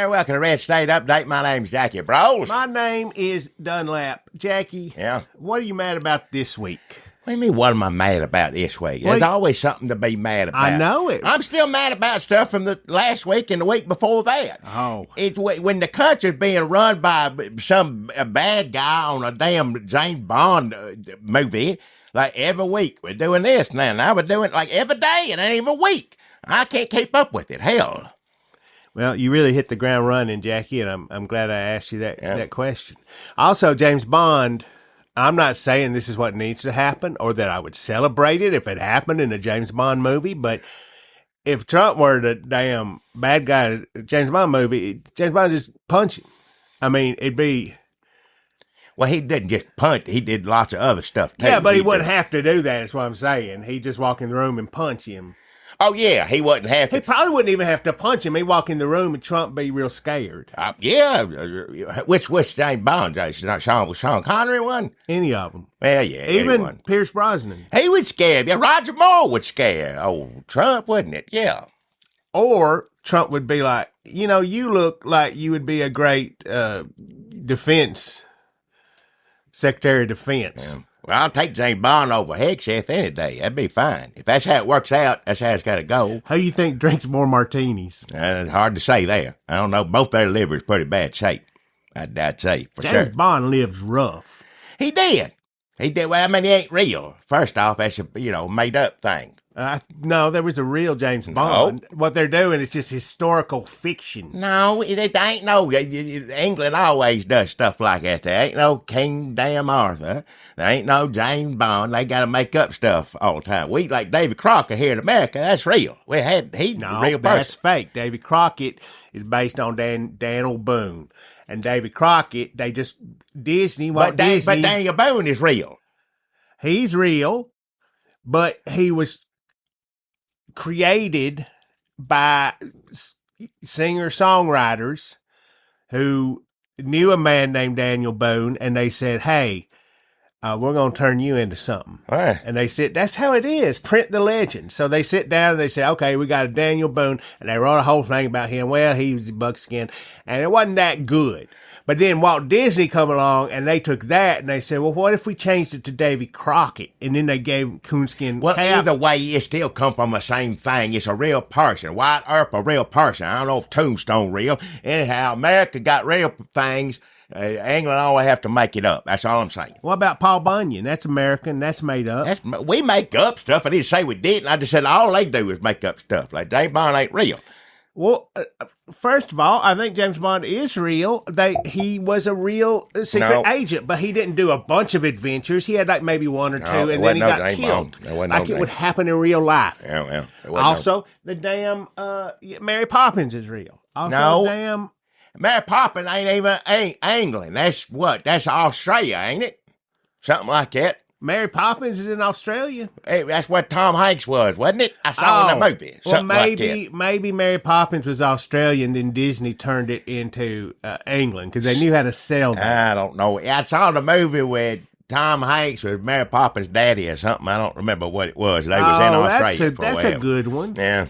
there. Welcome to Red State Update. My name's Jackie Bros. My name is Dunlap. Jackie, Yeah. what are you mad about this week? What do you mean, what am I mad about this week? There's always something to be mad about. I know it. I'm still mad about stuff from the last week and the week before that. Oh. It's when the country's being run by some bad guy on a damn James Bond movie, like every week we're doing this now. Now we're doing it like every day and ain't even a week. I can't keep up with it. Hell. Well, you really hit the ground running, Jackie, and I'm glad I asked you that question. Also, James Bond, I'm not saying this is what needs to happen or that I would celebrate it if it happened in a James Bond movie, but if Trump were the damn bad guy in a James Bond movie, James Bond just punch him. I mean, it'd be... Well, he didn't just punch. He did lots of other stuff, too. Yeah, but he wouldn't have to do that, is what I'm saying. He'd just walk in the room and punch him. Oh, yeah, he wouldn't have to. He probably wouldn't even have to punch him. He'd walk in the room and Trump be real scared. Yeah. Which James Bond, Jason? Not Sean Connery one? Any of them. Well, yeah, even anyone. Pierce Brosnan. He would scare. Yeah, Roger Moore would scare. Oh, Trump, wouldn't it? Yeah. Or Trump would be like, you know, you look like you would be a great Secretary of Defense. Yeah. Well, I'll take James Bond over Hegseth any day. That'd be fine. If that's how it works out, that's how it's got to go. Who you think drinks more martinis? It's hard to say there. I don't know. Both their livers pretty bad shape. I'd say, for James sure. Bond lives rough. He did. He did. Well, I mean, he ain't real. First off, that's a, made up thing. No, there was a real James Bond. No. What they're doing is just historical fiction. No, it ain't no. England always does stuff like that. There ain't no King damn Arthur. There ain't no James Bond. They got to make up stuff all the time. We like David Crockett here in America. That's real. He's a real person. That's fake. David Crockett is based on Daniel Boone, and David Crockett. Disney. But Daniel Boone is real. He's real, but he was created by singer-songwriters who knew a man named Daniel Boone, and they said, hey, we're going to turn you into something. Right. And they said, that's how it is. Print the legend. So they sit down and they say, okay, we got a Daniel Boone, and they wrote a whole thing about him. Well, he was a buckskin, and it wasn't that good. But then Walt Disney come along, and they took that, and they said, well, what if we changed it to Davy Crockett? And then they gave him coonskin Well, cap. either way, it still come from the same thing. It's a real person. White Earp, a real person. I don't know if Tombstone real. Anyhow, America got real things. England always have to make it up. That's all I'm saying. What about Paul Bunyan? That's American. That's made up. We make up stuff. I didn't say we didn't. I just said all they do is make up stuff. Like James Bond ain't real. Well, first of all, I think James Bond is real. He was a real secret agent, but he didn't do a bunch of adventures. He had like maybe one or two, and then he got killed. Like it would happen in real life. Yeah. Also, the damn Mary Poppins is real. Also, Mary Poppins ain't England. That's what? That's Australia, ain't it? Something like that. Mary Poppins is in Australia. Hey, that's what Tom Hanks was, wasn't it? I saw in the movie. Well, maybe Mary Poppins was Australian, and Disney turned it into England because they knew how to sell that. I don't know. I saw the movie with Tom Hanks was Mary Poppins' daddy or something. I don't remember what it was. They was in Australia for a while. That's a good one. Yeah.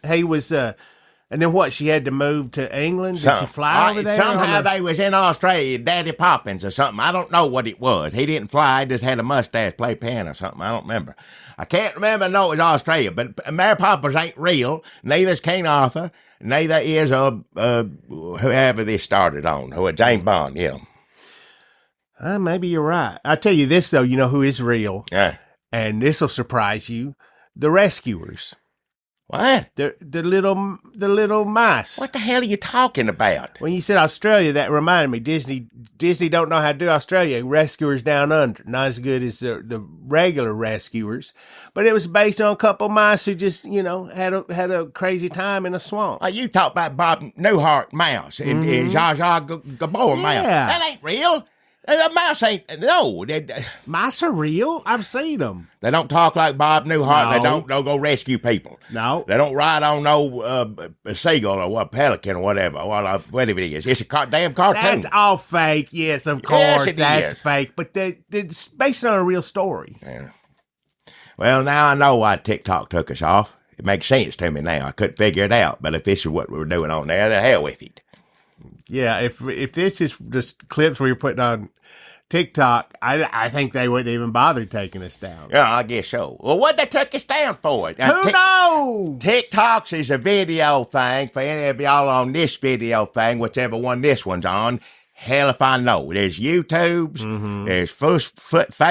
He was... and then what? She had to move to England? Did she fly over there? Somehow they was in Australia, Daddy Poppins or something. I don't know what it was. He didn't fly. He just had a mustache, play piano or something. I don't remember. I can't remember. No, it was Australia. But Mary Poppins ain't real. Neither is King Arthur. Neither is whoever this started on. Who James Bond, yeah. Maybe you're right. I'll tell you this, though. You know who is real? Yeah. And this will surprise you. The Rescuers. What? The little mice. What the hell are you talking about? When you said Australia, that reminded me. Disney don't know how to do Australia. Rescuers Down Under, not as good as the regular Rescuers, but it was based on a couple of mice who just had a crazy time in a swamp. You talk about Bob Newhart mouse and Zsa Zsa Gabor mouse. That ain't real. A mouse ain't, no. Mice are real. I've seen them. They don't talk like Bob Newhart. No. They don't go rescue people. No. They don't ride on no seagull or what, pelican or whatever. Whatever it is. It's a damn cartoon. That's all fake. Yes, of course. Yes, that's is. fake. But it's based on a real story. Yeah. Well, now I know why TikTok took us off. It makes sense to me now. I couldn't figure it out. But if this is what we were doing on there, then hell with it. Yeah, if this is just clips we were putting on TikTok, I think they wouldn't even bother taking us down. Yeah, I guess so. Well, what they took us down for? Who knows? TikTok's is a video thing for any of y'all on this video thing, whichever one this one's on. Hell if I know. There's YouTubes, there's Facebooks,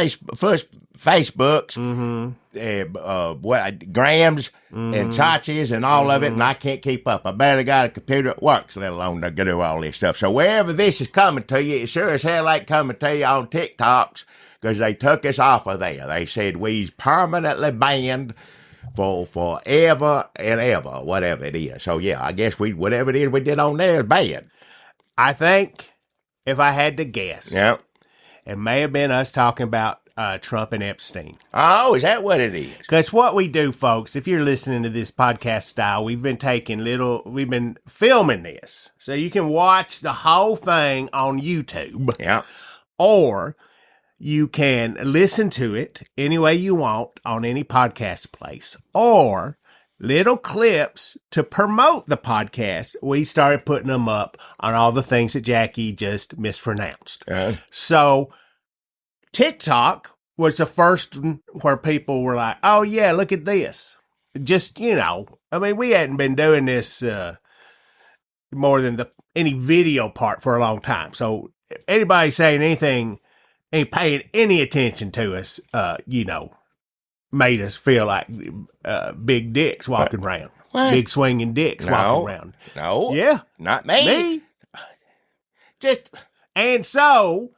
Grams and Chachis and all of it, and I can't keep up. I barely got a computer that works, let alone to do all this stuff. So wherever this is coming to you, it sure as hell ain't coming to you on TikToks, because they took us off of there. They said we's permanently banned for forever and ever, whatever it is. So yeah, I guess whatever it is we did on there is bad. I think, if I had to guess, Yeah. it may have been us talking about Trump and Epstein. Oh, is that what it is? Because what we do, folks, if you're listening to this podcast style, we've been filming this. So you can watch the whole thing on YouTube. Yeah. Or you can listen to it any way you want on any podcast place. Or little clips to promote the podcast. We started putting them up on all the things that Jackie just mispronounced. So TikTok was the first where people were like, oh yeah, look at this. Just, I mean, we hadn't been doing this more than any video part for a long time. So anybody saying anything, ain't paying any attention to us, made us feel like big dicks walking around. What? Big swinging dicks walking around. No. Yeah. Not me. And so,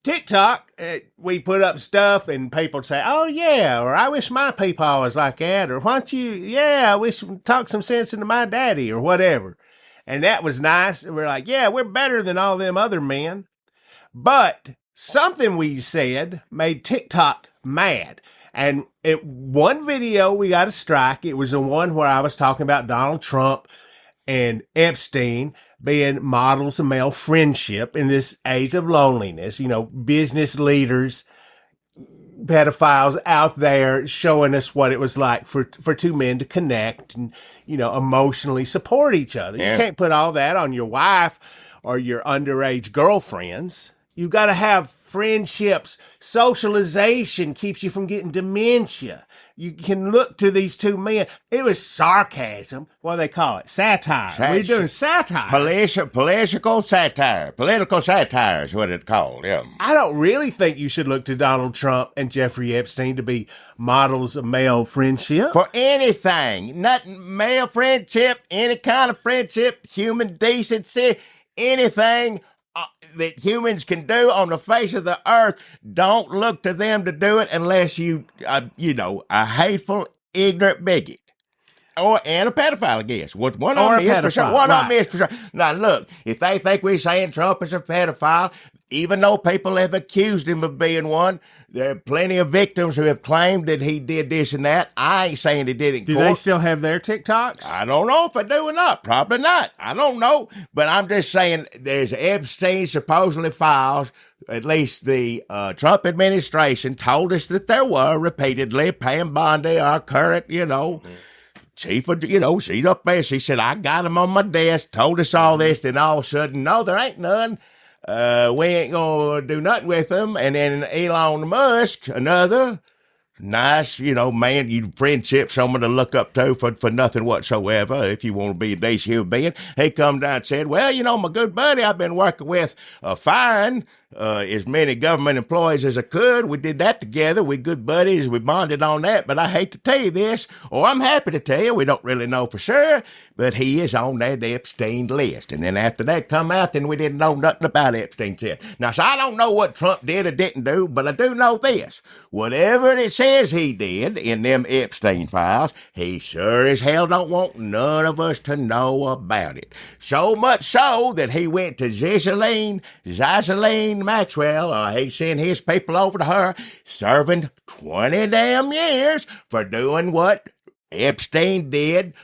TikTok, we put up stuff and people say, oh yeah, or I wish my peepaw was like that, or why don't you, I wish talk some sense into my daddy, or whatever. And that was nice. We're like, yeah, we're better than all them other men. But something we said made TikTok mad. And one video we got a strike. It was the one where I was talking about Donald Trump and Epstein being models of male friendship in this age of loneliness. Business leaders, pedophiles out there showing us what it was like for two men to connect and, emotionally support each other. Yeah. You can't put all that on your wife or your underage girlfriends. You got to have friendships. Socialization keeps you from getting dementia. You can look to these two men. It was sarcasm. What do they call it? Satire. We're doing satire. Political satire. Political satire is what it's called, yeah. I don't really think you should look to Donald Trump and Jeffrey Epstein to be models of male friendship. For anything. Nothing, male friendship, any kind of friendship, human decency, anything that humans can do on the face of the earth, don't look to them to do it unless you, a hateful, ignorant bigot. And a pedophile, I guess. One of them is for sure. One of them is for sure. Now, look, if they think we're saying Trump is a pedophile, even though people have accused him of being one, there are plenty of victims who have claimed that he did this and that. I ain't saying he did it in court. Do they still have their TikToks? I don't know if they do or not. Probably not. I don't know. But I'm just saying there's Epstein supposedly files. At least the Trump administration told us that there were repeatedly. Pam Bondi, our current, chief of, she's up there. She said, I got him on my desk, told us all this. Then all of a sudden, no, there ain't none. We ain't going to do nothing with them. And then Elon Musk, another nice, man, you friendship, someone to look up to for nothing whatsoever. If you want to be a decent human being, he come down and said, well, my good buddy I've been working with, firing as many government employees as I could. We did that together. We good buddies. We bonded on that. But I hate to tell you this, or I'm happy to tell you, we don't really know for sure, but he is on that Epstein list. And then after that come out, then we didn't know nothing about Epstein yet. Now, so I don't know what Trump did or didn't do, but I do know this. Whatever it says he did in them Epstein files, he sure as hell don't want none of us to know about it. So much so that he went to Ghislaine Maxwell, he sent his people over to her, serving 20 damn years for doing what Epstein did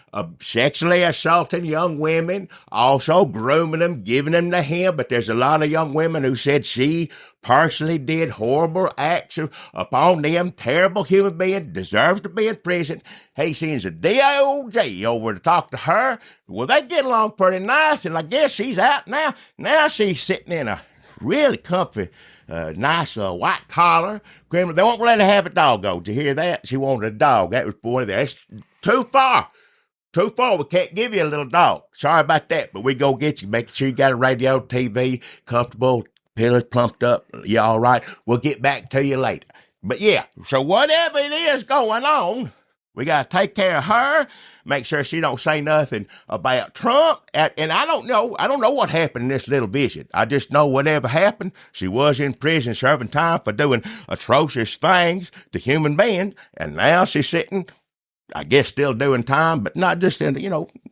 sexually assaulting young women, also grooming them, giving them to him. But there's a lot of young women who said she personally did horrible acts upon them. Terrible human being, deserves to be in prison. He sends a DOJ over to talk to her. Well, they get along pretty nice, and I guess she's out now. Now she's sitting in a really comfy, nice white collar criminal. They won't let her have a doggo. Did you hear that? She wanted a dog. That was one of them. That's too far. Too far. We can't give you a little dog. Sorry about that, but we go get you. Make sure you got a radio, TV, comfortable, pillows plumped up. You all right? We'll get back to you later. But yeah, so whatever it is going on, we got to take care of her, make sure she don't say nothing about Trump. And I don't know what happened in this little visit. I just know whatever happened, she was in prison serving time for doing atrocious things to human beings. And now she's sitting, I guess, still doing time, but not just in,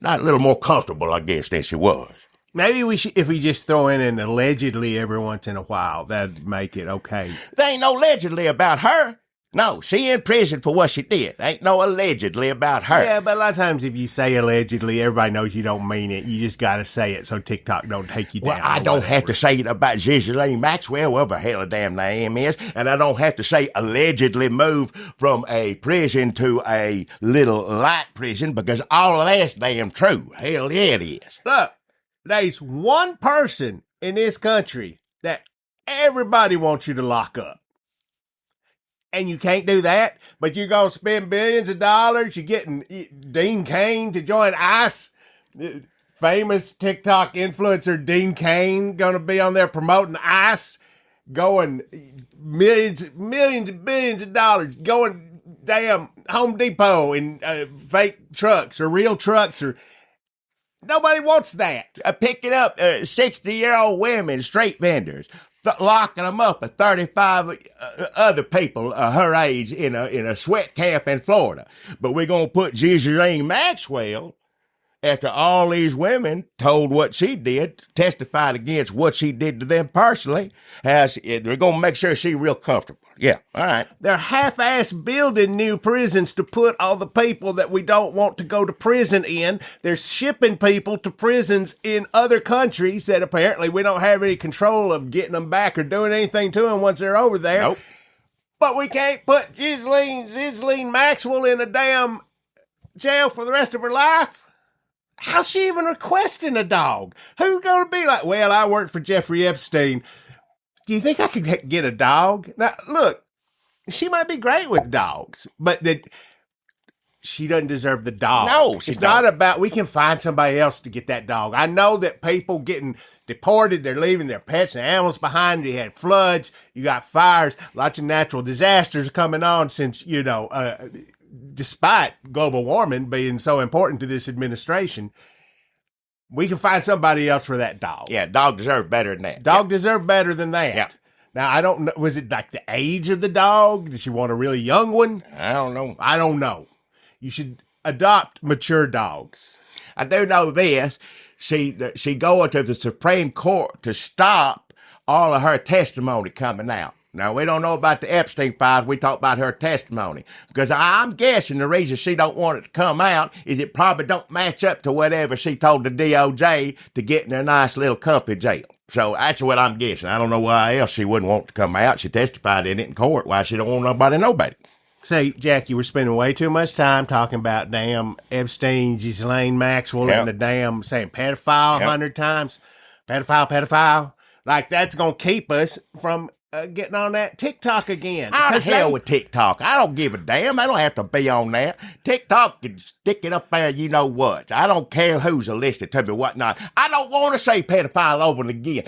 not a little more comfortable, I guess, than she was. Maybe we should, if we just throw in an allegedly every once in a while, that'd make it okay. There ain't no allegedly about her. No, she in prison for what she did. Ain't no allegedly about her. Yeah, but a lot of times if you say allegedly, everybody knows you don't mean it. You just got to say it so TikTok don't take you down. Well, I don't have to say it about Ghislaine Maxwell, whatever the hell a damn name is, and I don't have to say allegedly moved from a prison to a little light prison because all of that's damn true. Hell yeah, it is. Look, there's one person in this country that everybody wants you to lock up. And you can't do that, but you're going to spend billions of dollars. You're getting Dean Cain to join ICE. Famous TikTok influencer Dean Cain going to be on there promoting ICE, going millions and billions of dollars, going damn Home Depot in fake trucks or real trucks or... Nobody wants that. Picking up 60-year-old women, street vendors, locking them up with 35 other people her age in a sweat camp in Florida. But we're going to put Ghislaine Maxwell, after all these women told what she did, testified against what she did to them personally, they're going to make sure she's real comfortable. Yeah, all right. They're half-ass building new prisons to put all the people that we don't want to go to prison in. They're shipping people to prisons in other countries that apparently we don't have any control of getting them back or doing anything to them once they're over there. Nope. But we can't put Ghislaine Maxwell in a damn jail for the rest of her life. How's she even requesting a dog? Who's going to be like, well, I worked for Jeffrey Epstein. Do you think I could get a dog? Now, look, she might be great with dogs, but she doesn't deserve the dog. No, it's not about, we can find somebody else to get that dog. I know that people getting deported, they're leaving their pets and animals behind. You had floods, you got fires, lots of natural disasters coming on since, despite global warming being so important to this administration. We can find somebody else for that dog. Yeah, dog deserves better than that. Dog deserves better than that. Yeah. Now, I don't know. Was it like the age of the dog? Did she want a really young one? I don't know. I don't know. You should adopt mature dogs. I do know this. She going to the Supreme Court to stop all of her testimony coming out. Now, we don't know about the Epstein files. We talk about her testimony. Because I'm guessing the reason she don't want it to come out is it probably don't match up to whatever she told the DOJ to get in a nice little comfy jail. So that's what I'm guessing. I don't know why else she wouldn't want to come out. She testified in it in court. Why she don't want nobody to know about it. Say, Jackie, we're spending way too much time talking about damn Epstein, Ghislaine Maxwell, and the damn saying pedophile 100 times. Pedophile. Like, that's going to keep us from getting on that TikTok again. Out of hell with TikTok. I don't give a damn. I don't have to be on that. TikTok can stick it up there, you know what. I don't care who's listed to me, whatnot. I don't want to say pedophile over and again.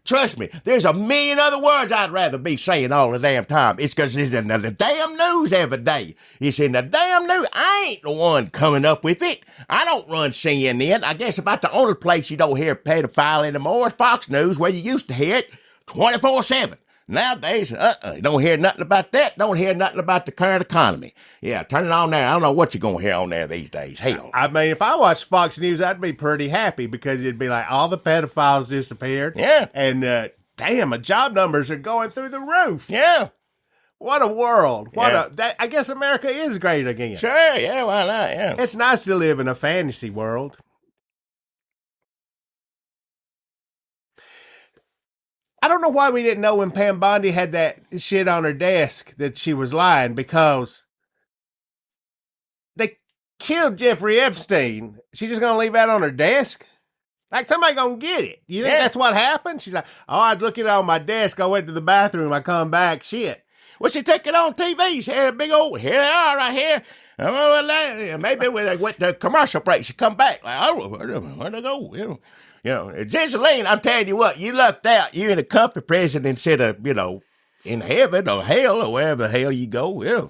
Trust me, there's a million other words I'd rather be saying all the damn time. It's because it's in the damn news every day. It's in the damn news. I ain't the one coming up with it. I don't run CNN. I guess about the only place you don't hear pedophile anymore is Fox News, where you used to hear it 24/7. Nowadays, you don't hear nothing about that. Don't hear nothing about the current economy. Yeah, turn it on there. I don't know what you're going to hear on there these days. Hell. I mean, if I watched Fox News, I'd be pretty happy because it'd be like all the pedophiles disappeared. Yeah. And, damn, job numbers are going through the roof. Yeah. What a world. I guess America is great again. Sure, yeah, why not? Yeah. It's nice to live in a fantasy world. I don't know why we didn't know when Pam Bondi had that shit on her desk that she was lying, because they killed Jeffrey Epstein. She's just going to leave that on her desk? Like, somebody going to get it. You think that's what happened? She's like, oh, I'd look it on my desk. I went to the bathroom. I come back. Shit. Well, she took it on TV. She had a big old, here they are right here. Maybe when they went to commercial break, she come back. Like, oh, where'd they go? Ghislaine, I'm telling you what, you lucked out. You're in a comfy prison instead of, in heaven or hell or wherever the hell you go. Yeah.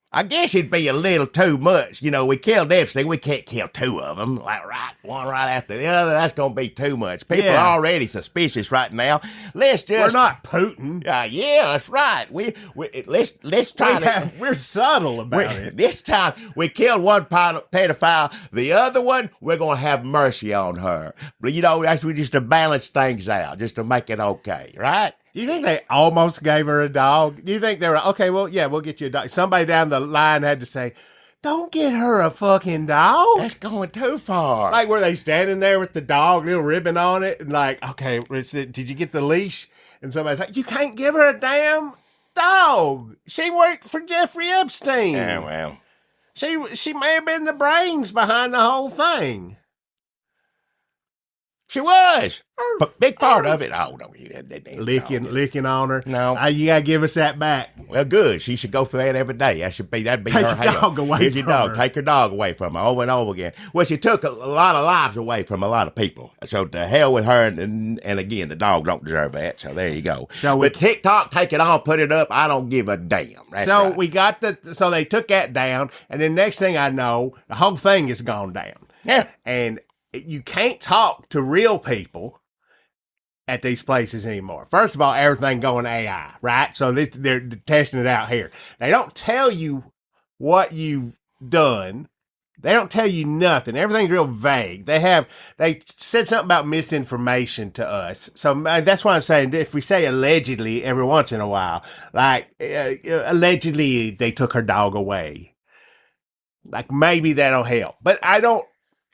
I guess it'd be a little too much. We killed Epstein. We can't kill two of them. Like, one right after the other. That's going to be too much. People are already suspicious right now. Let's just... We're not Putin. Yeah, that's right. Let's try we're subtle about it. This time, we killed one pedophile. The other one, we're going to have mercy on her. But, that's just to balance things out, just to make it okay, right? Do you think they almost gave her a dog? Do you think they were, okay, well, yeah, we'll get you a dog. Somebody down the line had to say, don't get her a fucking dog. That's going too far. Like, were they standing there with the dog, little ribbon on it, and like, okay, did you get the leash? And somebody's like, you can't give her a damn dog. She worked for Jeffrey Epstein. Yeah, well. She may have been the brains behind the whole thing. She was. Big part of it. Oh, no. Licking on her. No. You got to give us that back. Well, good. She should go through that every day. That'd be Take her your dog away from her. Take her dog away from her over and over again. Well, she took a lot of lives away from a lot of people. So to hell with her. And again, the dog don't deserve that. So there you go. But TikTok, take it on, put it up. I don't give a damn. That's right. We got so they took that down. And then next thing I know, the whole thing has gone down. Yeah. And you can't talk to real people at these places anymore. First of all, everything going AI, right? So they're testing it out here. They don't tell you what you've done. They don't tell you nothing. Everything's real vague. They said something about misinformation to us. So that's why I'm saying, if we say allegedly every once in a while, like allegedly they took her dog away, like maybe that'll help. But I don't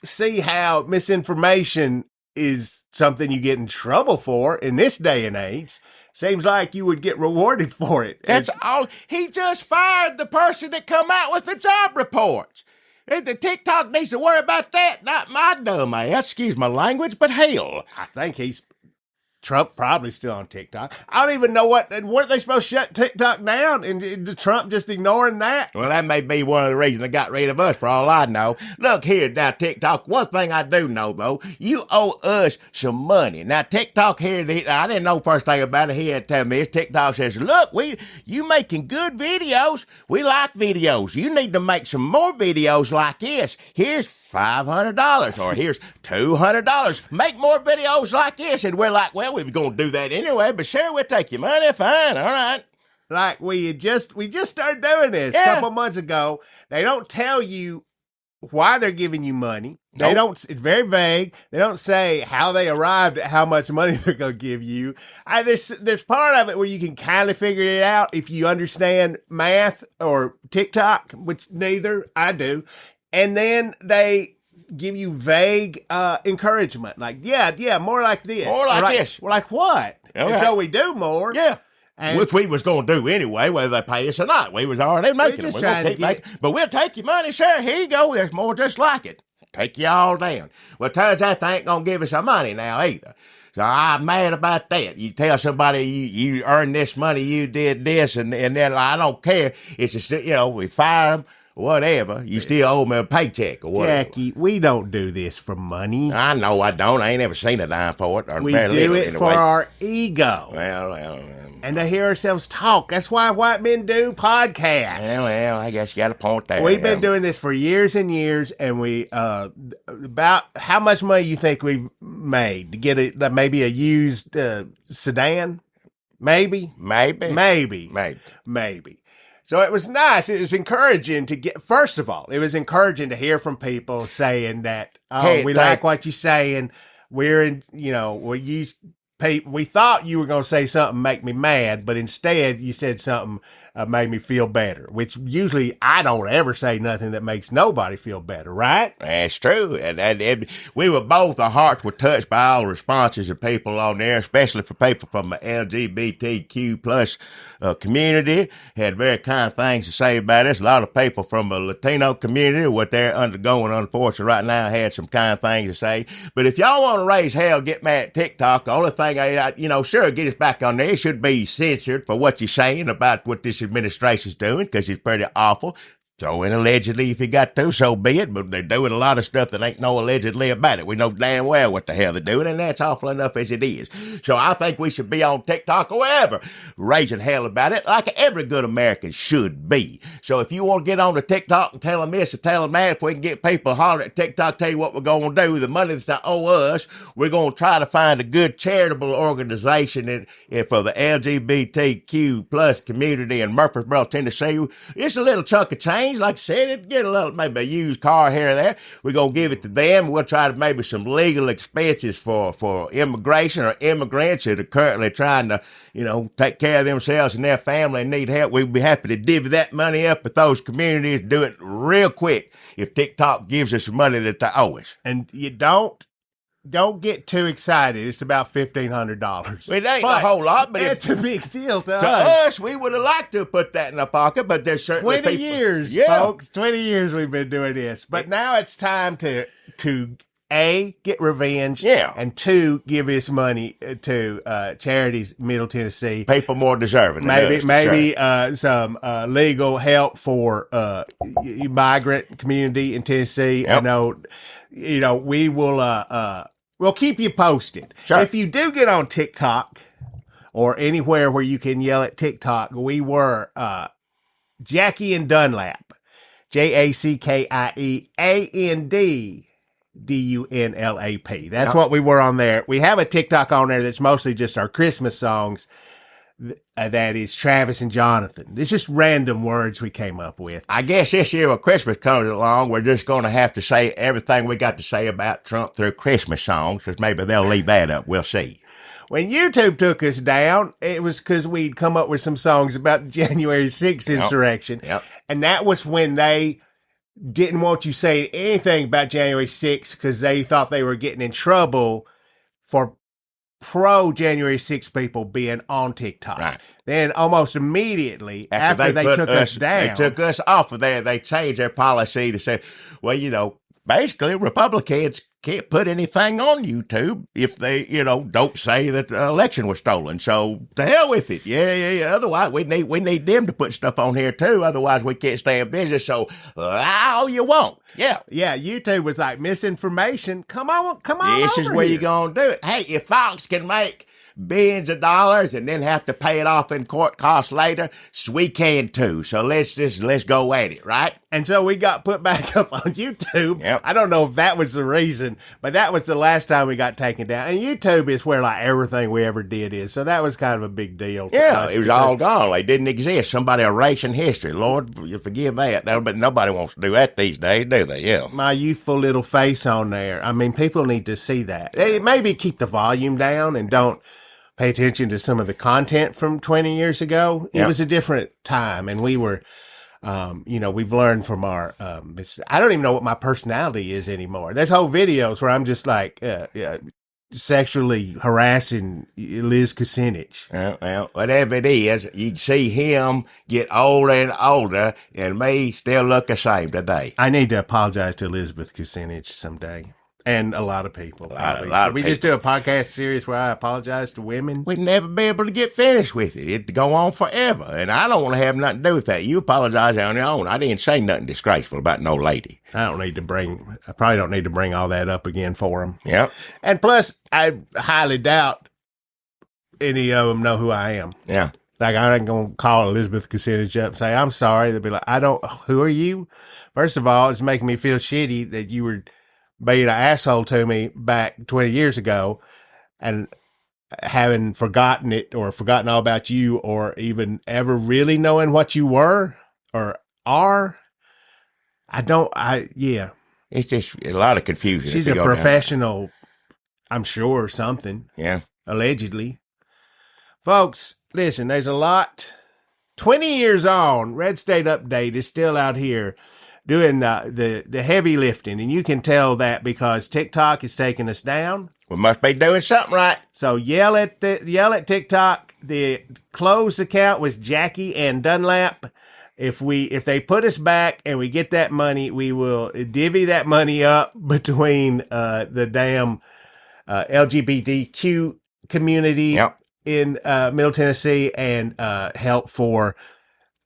see how misinformation is something you get in trouble for in this day and age. Seems like you would get rewarded for it. That's all. He just fired the person that come out with the job reports. The TikTok needs to worry about that, not my dumb ass. Excuse my language, but hell. I think Trump probably still on TikTok. I don't even know weren't they supposed to shut TikTok down, and Trump just ignoring that? Well, that may be one of the reasons they got rid of us, for all I know. Look here, now, TikTok, one thing I do know, though, you owe us some money. Now, TikTok here, I didn't know first thing about it. He had to tell me this. TikTok says, look, you making good videos. We like videos. You need to make some more videos like this. Here's $500, or here's $200. Make more videos like this. And we're like, well, we were going to do that anyway, but sure, we'll take your money. Fine. All right. Like we just started doing this a couple months ago. They don't tell you why they're giving you money. They don't. It's very vague. They don't say how they arrived at how much money they're going to give you. There's part of it where you can kind of figure it out if you understand math or TikTok, which neither I do. And then they give you vague encouragement. Like, yeah, more like this. More like this. We're like, what? Okay. And so we do more. Yeah. Which we was going to do anyway, whether they pay us or not. We was already making them. But we'll take your money, sir. Here you go. There's more just like it. Take you all down. Well, it turns out they ain't going to give us our money now either. So I'm mad about that. You tell somebody you earned this money, you did this, and then I don't care. It's just, we fire them. Whatever, you still owe me a paycheck or whatever. Jackie, we don't do this for money. I know I don't. I ain't ever seen a dime for it. Or we do it anyway. For our ego. Well. And to hear ourselves talk. That's why white men do podcasts. Well, I guess you got a point there. We've been doing this for years and years, and we, about how much money you think we've made to get maybe a used sedan? Maybe. So it was nice. It was encouraging to get, first of all, it was encouraging to hear from people saying that, we like what you're saying. We're in, we use Pete, we thought you were going to say something make me mad, but instead you said something made me feel better, which usually I don't ever say nothing that makes nobody feel better, right? That's true. And we were both, our hearts were touched by all the responses of people on there, especially for people from the LGBTQ plus community. Had very kind things to say about us. A lot of people from the Latino community, what they're undergoing, unfortunately, right now, had some kind things to say. But if y'all want to raise hell, get mad at TikTok, the only thing, sure, get us back on there. It should be censored for what you're saying about what this administration's doing, because it's pretty awful. Throw in allegedly if you got to, so be it, but they're doing a lot of stuff that ain't no allegedly about it. We know damn well what the hell they're doing, and that's awful enough as it is. So I think we should be on TikTok or wherever, raising hell about it like every good American should be. So if you want to get on to TikTok and tell them this or tell them that, if we can get people hollering at TikTok, tell you what we're going to do, the money that's to owe us, we're going to try to find a good charitable organization for the LGBTQ plus community in Murfreesboro, Tennessee. It's a little chunk of change. Like I said, it get a little, maybe a used car here or there. We're going to give it to them. We'll try to maybe some legal expenses for immigration or immigrants that are currently trying to, take care of themselves and their family and need help. We'd be happy to divvy that money up with those communities. Do it real quick if TikTok gives us money that they owe us. And you don't get too excited. It's about $1,500. It ain't a whole lot, but it's a big deal to us. To us, we would have liked to have put that in our pocket, but there's certainly 20 years, folks. 20 years we've been doing this. But now it's time to A, get revenge, and 2, give this money to charities, Middle Tennessee. People more deserving. Maybe some legal help for migrant community in Tennessee. Yep. I know, we will we'll keep you posted. Sure. If you do get on TikTok or anywhere where you can yell at TikTok, we were Jackie and Dunlap, JACKIEANDDUNLAP. That's what we were on there. We have a TikTok on there that's mostly just our Christmas songs. That is Travis and Jonathan. It's just random words we came up with. I guess this year when Christmas comes along, we're just going to have to say everything we got to say about Trump through Christmas songs, because maybe they'll leave that up. We'll see. When YouTube took us down, it was because we'd come up with some songs about the January 6th insurrection. Yep. And that was when they didn't want you saying anything about January 6th because they thought they were getting in trouble for pro-January 6th people being on TikTok. Right. Then almost immediately after they took us down. They took us off of there. They changed their policy to say, well, basically Republicans can't put anything on YouTube if they, don't say that the election was stolen. So to hell with it. Yeah. Otherwise, we need them to put stuff on here too. Otherwise, we can't stay in business. So lie all you want. Yeah. Yeah. YouTube was like misinformation. Come on. This is where you're going to do it. Hey, if Fox can make billions of dollars and then have to pay it off in court costs later, so we can too. So let's go at it, right? And so we got put back up on YouTube. Yep. I don't know if that was the reason, but that was the last time we got taken down. And YouTube is where like everything we ever did is. So that was kind of a big deal. Yeah, it was all gone. They didn't exist. Somebody erasing history. Lord, you forgive that. But nobody wants to do that these days, do they? Yeah. My youthful little face on there. I mean, people need to see that. Maybe keep the volume down and don't pay attention to some of the content from 20 years ago. It was a different time, and we were, we've learned from our, I don't even know what my personality is anymore. There's whole videos where I'm just like, sexually harassing Liz Kucinich. Well, whatever it is, you see him get older and older, and me still look the same today. I need to apologize to Elizabeth Kucinich someday. And a lot of people. We just do a podcast series where I apologize to women. We'd never be able to get finished with it. It'd go on forever. And I don't want to have nothing to do with that. You apologize on your own. I didn't say nothing disgraceful about no lady. I probably don't need to bring all that up again for them. Yep. And plus, I highly doubt any of them know who I am. Yeah. Like, I ain't going to call Elizabeth Kucinich up and say, I'm sorry. They'll be like, who are you? First of all, it's making me feel shitty that you were being an asshole to me back 20 years ago and having forgotten it or forgotten all about you or even ever really knowing what you were or are. It's just a lot of confusion. She's a professional, I'm sure, or something. Yeah. allegedly. Folks, listen, there's a lot. 20 years on, Red State Update is still out here doing the heavy lifting, and you can tell that because TikTok is taking us down. We must be doing something right. So yell at TikTok. The closed account was Jackie and Dunlap. If they put us back and we get that money, we will divvy that money up between the damn LGBTQ community in Middle Tennessee and help for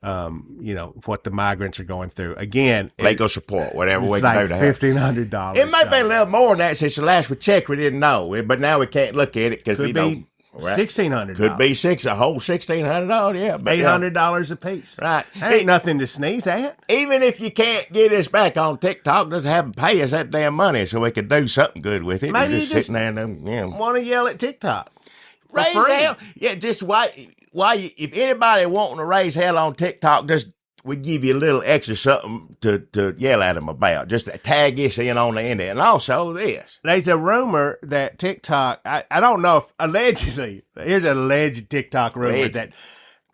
what the migrants are going through. Again, legal support, whatever we can do to help. $1,500. It may be a little more than that since the last we checked. We didn't know, but now we can't look at it because we don't. $1,600. Could be a whole $1,600. Yeah, $800 a piece. Right, ain't nothing to sneeze at. Even if you can't get us back on TikTok, just have them pay us that damn money so we could do something good with it. Maybe just sitting there and want to yell at TikTok. Raise hell, yeah. Just why if anybody wanting to raise hell on TikTok, just we give you a little extra something to yell at them about. Just tag us in on the end. And also this. There's a rumor that TikTok, I don't know if allegedly, here's an alleged TikTok rumor that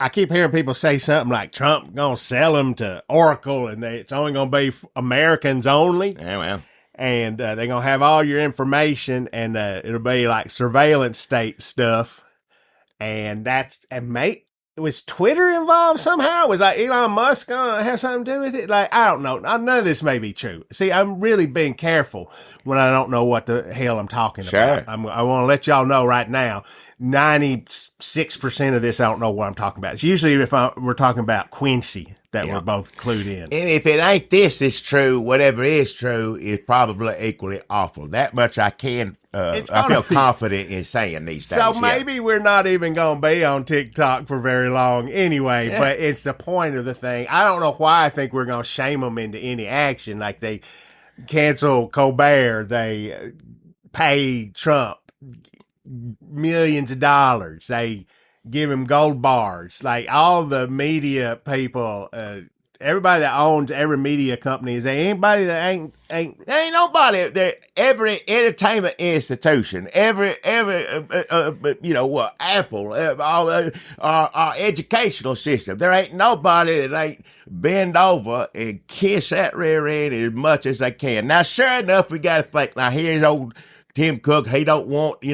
I keep hearing people say something like Trump going to sell them to Oracle and it's only going to be Americans only. Yeah, well. And they're going to have all your information and it'll be like surveillance state stuff. And was Twitter involved somehow? Was like Elon Musk going to have something to do with it? Like, I don't know. None of this may be true. See, I'm really being careful when I don't know what the hell I'm talking about. I want to let y'all know right now, 96% of this, I don't know what I'm talking about. It's usually we're talking about Quincy that we're both clued in. And if it ain't this, it's true. Whatever is true is probably equally awful. That much I can. I feel confident in saying these things. So maybe we're not even going to be on TikTok for very long anyway, but it's the point of the thing. I don't know why I think we're going to shame them into any action. Like they cancel Colbert, they pay Trump millions of dollars, they give him gold bars. Like all the media people, everybody that owns every media company, is there anybody that ain't? There ain't nobody. There, every entertainment institution, every Apple, our educational system. There ain't nobody that ain't bend over and kiss that rear end as much as they can. Now, sure enough, we got to think. Now, here's old Tim Cook, he don't want,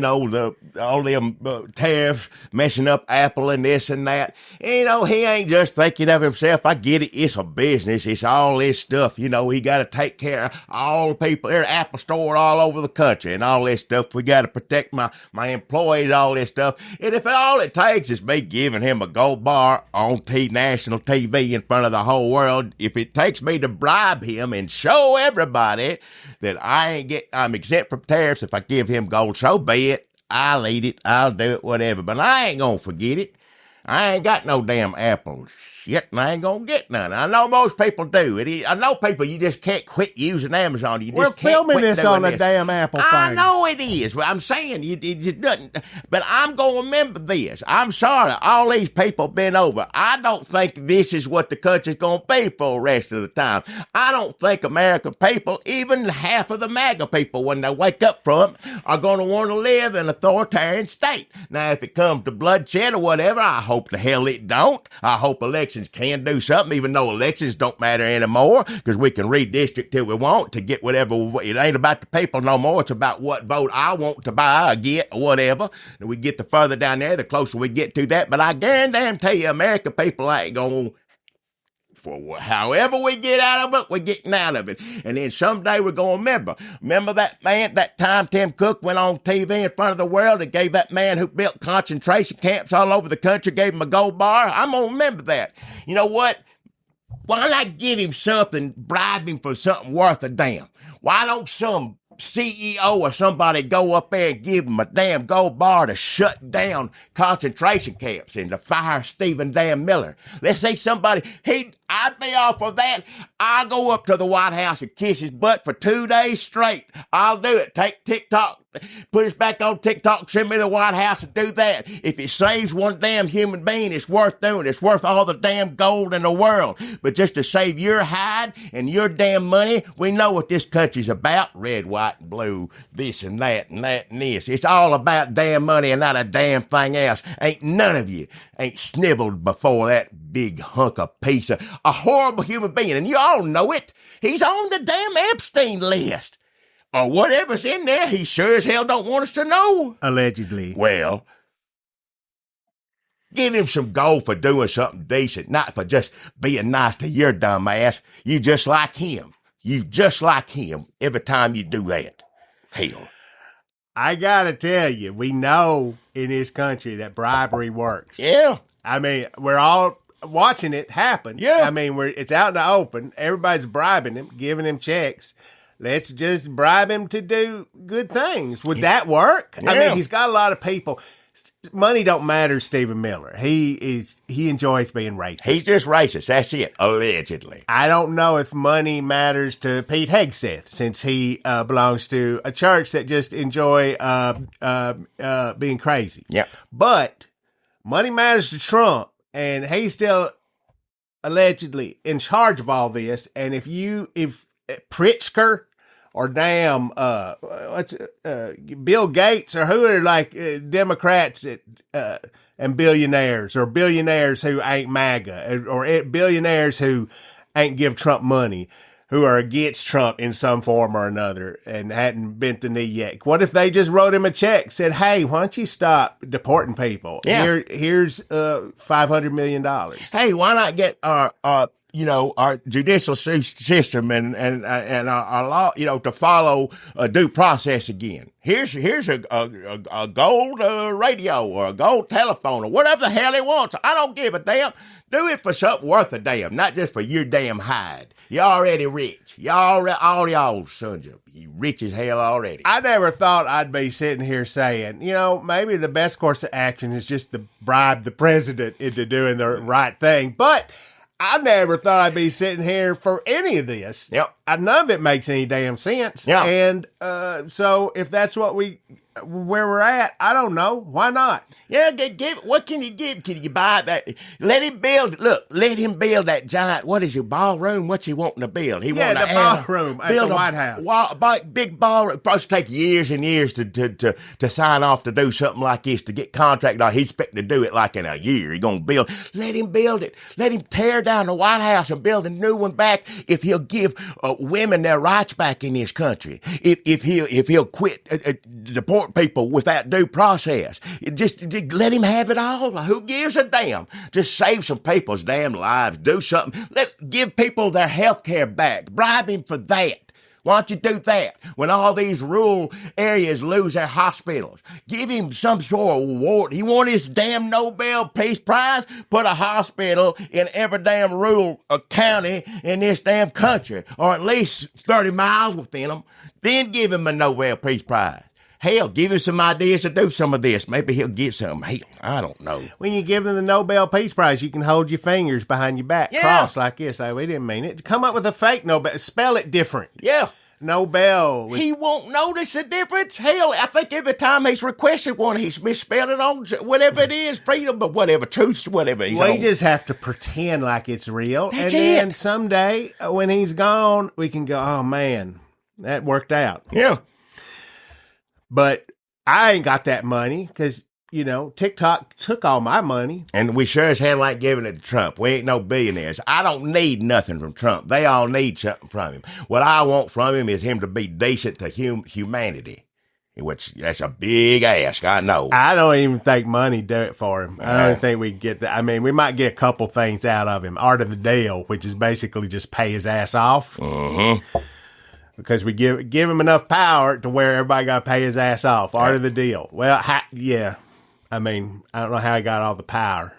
all them tariffs messing up Apple and this and that. He ain't just thinking of himself. I get it. It's a business. It's all this stuff. He got to take care of all the people. There's Apple store all over the country and all this stuff. We got to protect my employees, all this stuff. And if all it takes is me giving him a gold bar on national TV in front of the whole world, if it takes me to bribe him and show everybody that I'm exempt from tariffs, if I give him gold, so be it. I'll eat it. I'll do it, whatever. But I ain't going to forget it. I ain't got no damn Apple shit, and I ain't going to get none. I know most people do. I know people, you just can't quit using Amazon. We're filming this on a damn Apple thing. I know it is. But I'm saying it just doesn't. But I'm going to remember this. I'm sorry. All these people been over. I don't think this is what the country's going to be for the rest of the time. I don't think American people, even half of the MAGA people, when they wake up from it, are going to want to live in an authoritarian state. Now, if it comes to bloodshed or whatever, I hope the hell it don't. I hope elections can do something, even though elections don't matter anymore, because we can redistrict till we want to get whatever. It ain't about the people no more. It's about what vote I want to buy or get or whatever. And we get the further down there, the closer we get to that. But I guarantee you, American people ain't going. For however we get out of it, we're getting out of it. And then someday we're going to remember that man, that time Tim Cook went on TV in front of the world and gave that man who built concentration camps all over the country, gave him a gold bar. I'm going to remember that. You know what? Why not give him something, bribe him for something worth a damn? Why don't some CEO or somebody go up there and give him a damn gold bar to shut down concentration camps and to fire Stephen damn Miller? Let's say somebody, I'd be all for that. I'll go up to the White House and kiss his butt for 2 days straight. I'll do it. Take TikTok, put us back on TikTok, send me to the White House and do that. If it saves one damn human being, it's worth doing. It's worth all the damn gold in the world. But just to save your hide and your damn money, we know what this country's about. Red, white, and blue, this and that and that and this. It's all about damn money and not a damn thing else. Ain't none of you ain't sniveled before that big hunk of piece of a horrible human being. And you all know it. He's on the damn Epstein list. Or whatever's in there, he sure as hell don't want us to know. Allegedly. Well, give him some gold for doing something decent, not for just being nice to your dumb ass. You just like him. You just like him every time you do that. Hell. I gotta tell you, we know in this country that bribery works. Yeah. I mean, we're all watching it happen. Yeah. I mean, it's out in the open. Everybody's bribing him, giving him checks. Let's just bribe him to do good things. Would that work? Yeah. I mean, he's got a lot of people. Money don't matter, Stephen Miller. He enjoys being racist. He's just racist. That's it, allegedly. I don't know if money matters to Pete Hegseth, since he belongs to a church that just enjoy being crazy. Yeah. But money matters to Trump, and he's still allegedly in charge of all this. And if Pritzker or damn, Bill Gates or who are like Democrats and billionaires, or billionaires who ain't MAGA, or billionaires who ain't give Trump money, who are against Trump in some form or another and hadn't bent the knee yet. What if they just wrote him a check, said, hey, why don't you stop deporting people? Yeah. Here's $500 million. Hey, why not get our judicial system and our law, to follow a due process again. Here's a gold radio or a gold telephone or whatever the hell he wants. I don't give a damn. Do it for something worth a damn, not just for your damn hide. You're already rich. All y'all sons of you rich as hell already. I never thought I'd be sitting here saying, maybe the best course of action is just to bribe the president into doing the right thing. But I never thought I'd be sitting here for any of this. Yep. None of it makes any damn sense. Yeah. And so if that's where we're at, I don't know. Why not? Yeah, what can you give? Can you buy that? Let him build that giant, what is it, ballroom? What's he wanting to build? The ballroom at the White House. Big ballroom. Probably take years and years to sign off to do something like this, to get contract. He's expecting to do it like in a year. He's going to build. Let him build it. Let him tear down the White House and build a new one back if he'll give women their rights back in this country. If he'll quit deport people without due process. Just let him have it all. Who gives a damn? Just save some people's damn lives. Do something. Give people their health care back. Bribe him for that. Why don't you do that? When all these rural areas lose their hospitals, give him some sort of award. He want his damn Nobel Peace Prize? Put a hospital in every damn rural county in this damn country, or at least 30 miles within them. Then give him a Nobel Peace Prize. Hell, give him some ideas to do some of this. Maybe he'll get some. Hell, I don't know. When you give him the Nobel Peace Prize, you can hold your fingers behind your back, crossed like this. Like, we didn't mean it. Come up with a fake Nobel. Spell it different. Yeah. Nobel. He won't notice the difference. Hell, I think every time he's requested one, he's misspelled it on whatever it is, freedom, but whatever, truth, whatever. We just have to pretend like it's real. That's then someday, when he's gone, we can go, oh, man, that worked out. Yeah. But I ain't got that money because, TikTok took all my money. And we sure as hell ain't giving it to Trump. We ain't no billionaires. I don't need nothing from Trump. They all need something from him. What I want from him is him to be decent to humanity, which that's a big ask, I know. I don't even think money do it for him. I don't think we get that. I mean, we might get a couple things out of him. Art of the deal, which is basically just pay his ass off. Mm-hmm. Because we give him enough power to where everybody got to pay his ass off. Art of the deal. Well, yeah. I mean, I don't know how he got all the power.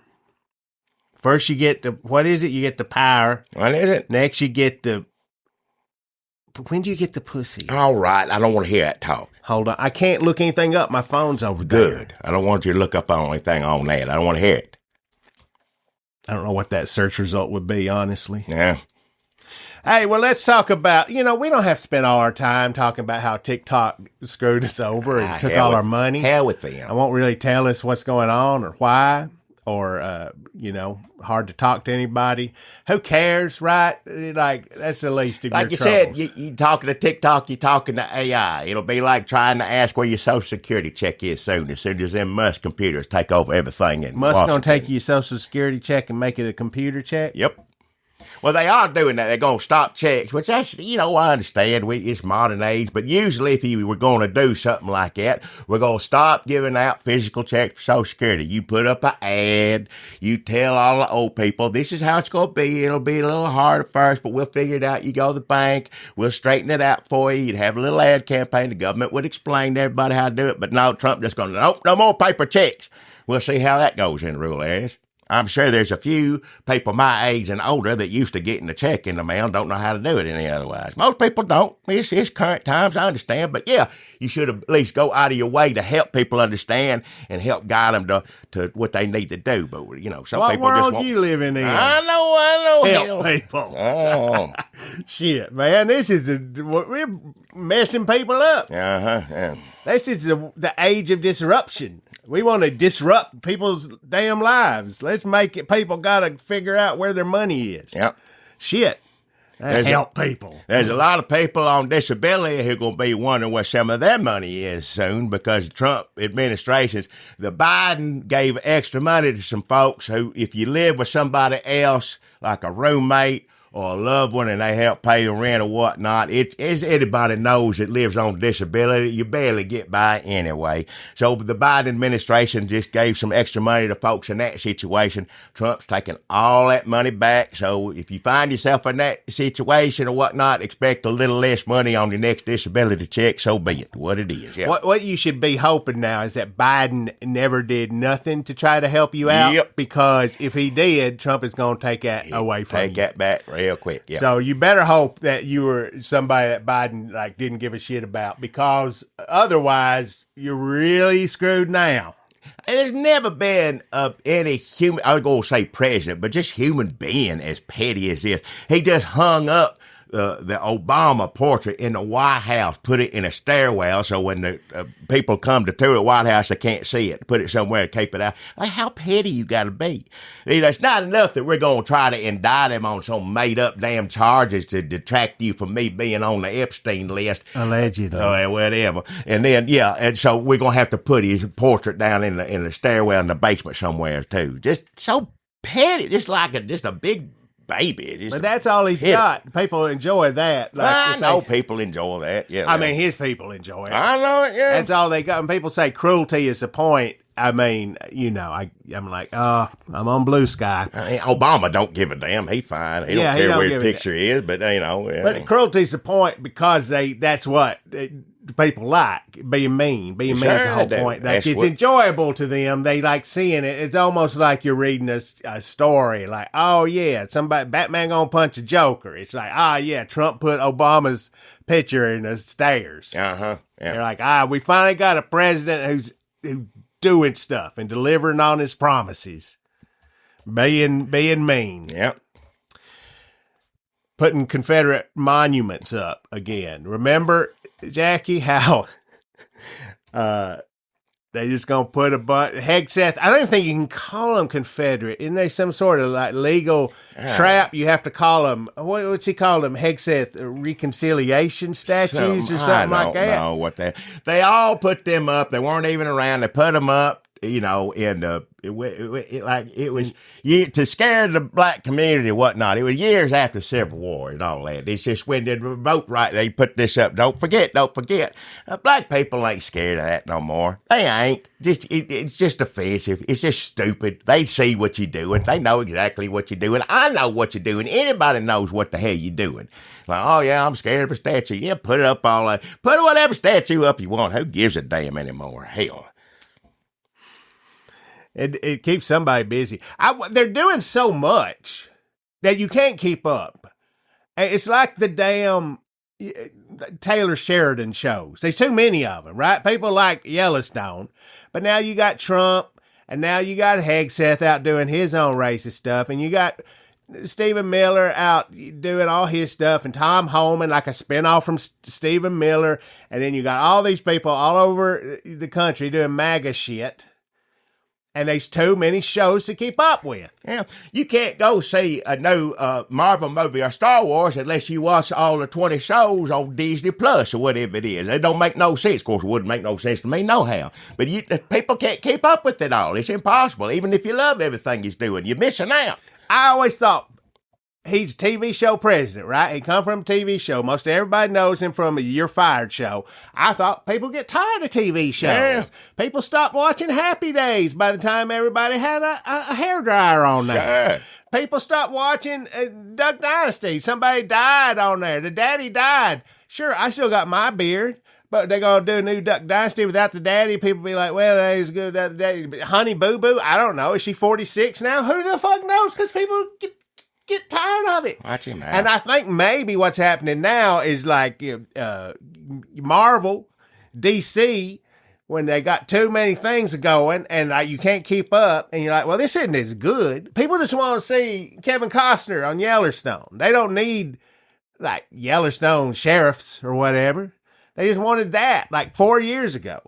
First you get what is it? You get the power. What is it? Next you get when do you get the pussy? All right. I don't want to hear that talk. Hold on. I can't look anything up. My phone's over there. Good. I don't want you to look up on anything on that. I don't want to hear it. I don't know what that search result would be, honestly. Yeah. Hey, well, let's talk about, we don't have to spend all our time talking about how TikTok screwed us over and took all our money. Hell with them. I won't really tell us what's going on or why, or, hard to talk to anybody. Who cares, right? Like, that's the least of your troubles. Like you said, you talking to TikTok, you talking to AI. It'll be like trying to ask where your Social Security check is as soon as them Musk computers take over everything in Musk Washington. going to take your Social Security check and make it a computer check? Yep. Well, they are doing that. They're going to stop checks, which that's, I understand. It's modern age. But usually if you were going to do something like that, we're going to stop giving out physical checks for Social Security. You put up an ad. You tell all the old people, this is how it's going to be. It'll be a little hard at first, but we'll figure it out. You go to the bank. We'll straighten it out for you. You'd have a little ad campaign. The government would explain to everybody how to do it. But no, Trump just going, nope, no more paper checks. We'll see how that goes in rural areas. I'm sure there's a few people my age and older that used to getting the check in the mail and don't know how to do it any otherwise. Most people don't. It's current times, I understand. But yeah, you should at least go out of your way to help people understand and help guide them to what they need to do. But, some what people world just won't. You living in? I know. Help people. Oh. Shit, man. We're messing people up. Yeah. This is the age of disruption. We want to disrupt people's damn lives. Let's make it. People got to figure out where their money is. Yep. Shit. Help people. There's a lot of people on disability who are going to be wondering where some of their money is soon because Trump administrations, the Biden gave extra money to some folks who, if you live with somebody else, like a roommate or a loved one, and they help pay the rent or whatnot, as anybody knows that lives on disability, you barely get by anyway. So the Biden administration just gave some extra money to folks in that situation. Trump's taking all that money back. So if you find yourself in that situation or whatnot, expect a little less money on your next disability check. So be it what it is. Yeah. What you should be hoping now is that Biden never did nothing to try to help you out. Yep. Because if he did, Trump is going to take that away from you. Take that back real quick. Yeah. So you better hope that you were somebody that Biden didn't give a shit about, because otherwise you're really screwed now. There's never been any human, I was going to say president, but just human being as petty as this. He just hung up the Obama portrait in the White House, put it in a stairwell so when the people come to tour the White House, they can't see it. Put it somewhere to keep it out. Like, how petty you got to be? It's not enough that we're going to try to indict him on some made-up damn charges to detract you from me being on the Epstein list. Allegedly. Whatever. And then, and so we're going to have to put his portrait down in the stairwell in the basement somewhere, too. Just so petty. Just like a big baby. But that's all he's got. People enjoy that. I know people enjoy that. Yeah, I mean, his people enjoy it. I know it. Yeah, that's all they got. When people say cruelty is the point, I mean, I'm like, I'm on blue sky. Obama don't give a damn. He fine. He don't care where his picture is. But But cruelty's the point because that's what people like, being mean. Being mean is the whole point. Like, it's enjoyable to them. They like seeing it. It's almost like you're reading a story. Like, oh yeah, Batman gonna punch a Joker. It's like, Trump put Obama's picture in the stairs. Yeah. They're like, we finally got a president who's doing stuff and delivering on his promises. Being mean. Yep. Putting Confederate monuments up again. Remember, Jackie, how they just gonna put a bunch Hegseth. I don't even think you can call them Confederate. Isn't there some sort of legal trap? You have to call them. What's he call them? Hegseth reconciliation statues or something like that. I don't know what they all put them up. They weren't even around. They put them up. In it was to scare the black community and whatnot. It was years after the Civil War and all that. It's just when they vote right, they put this up. Don't forget. Black people ain't scared of that no more. They ain't. It's just offensive. It's just stupid. They see what you're doing. They know exactly what you're doing. I know what you're doing. Anybody knows what the hell you're doing. Like, oh yeah, I'm scared of a statue. Yeah, put it up all that. Put whatever statue up you want. Who gives a damn anymore? Hell. It keeps somebody busy. They're doing so much that you can't keep up. It's like the damn Taylor Sheridan shows. There's too many of them, right? People like Yellowstone, but now you got Trump And now you got Hegseth out doing his own racist stuff, and you got Stephen Miller out doing all his stuff, and Tom Homan, like a spinoff from Stephen Miller, and then you got all these people all over the country doing MAGA shit. And there's too many shows to keep up with. Yeah, you can't go see a new Marvel movie or Star Wars unless you watch all the 20 shows on Disney Plus or whatever it is. It don't make no sense. Of course, it wouldn't make no sense to me no how. But people can't keep up with it all. It's impossible. Even if you love everything he's doing, you're missing out. I always thought he's a TV show president, right? He come from a TV show. Most everybody knows him from a You're Fired show. I thought people get tired of TV shows. Yeah. People stopped watching Happy Days by the time everybody had a hairdryer on there. Sure. People stopped watching Duck Dynasty. Somebody died on there. The daddy died. Sure, I still got my beard. But they're going to do a new Duck Dynasty without the daddy. People be like, well, that ain't as good without the daddy. But Honey Boo Boo, I don't know. Is she 46 now? Who the fuck knows? Because people get tired of it. Watch him out. And I think maybe what's happening now is like Marvel, DC, when they got too many things going and you can't keep up, and you're like, well, this isn't as good. People just want to see Kevin Costner on Yellowstone. They don't need like Yellowstone sheriffs or whatever. They just wanted that like 4 years ago.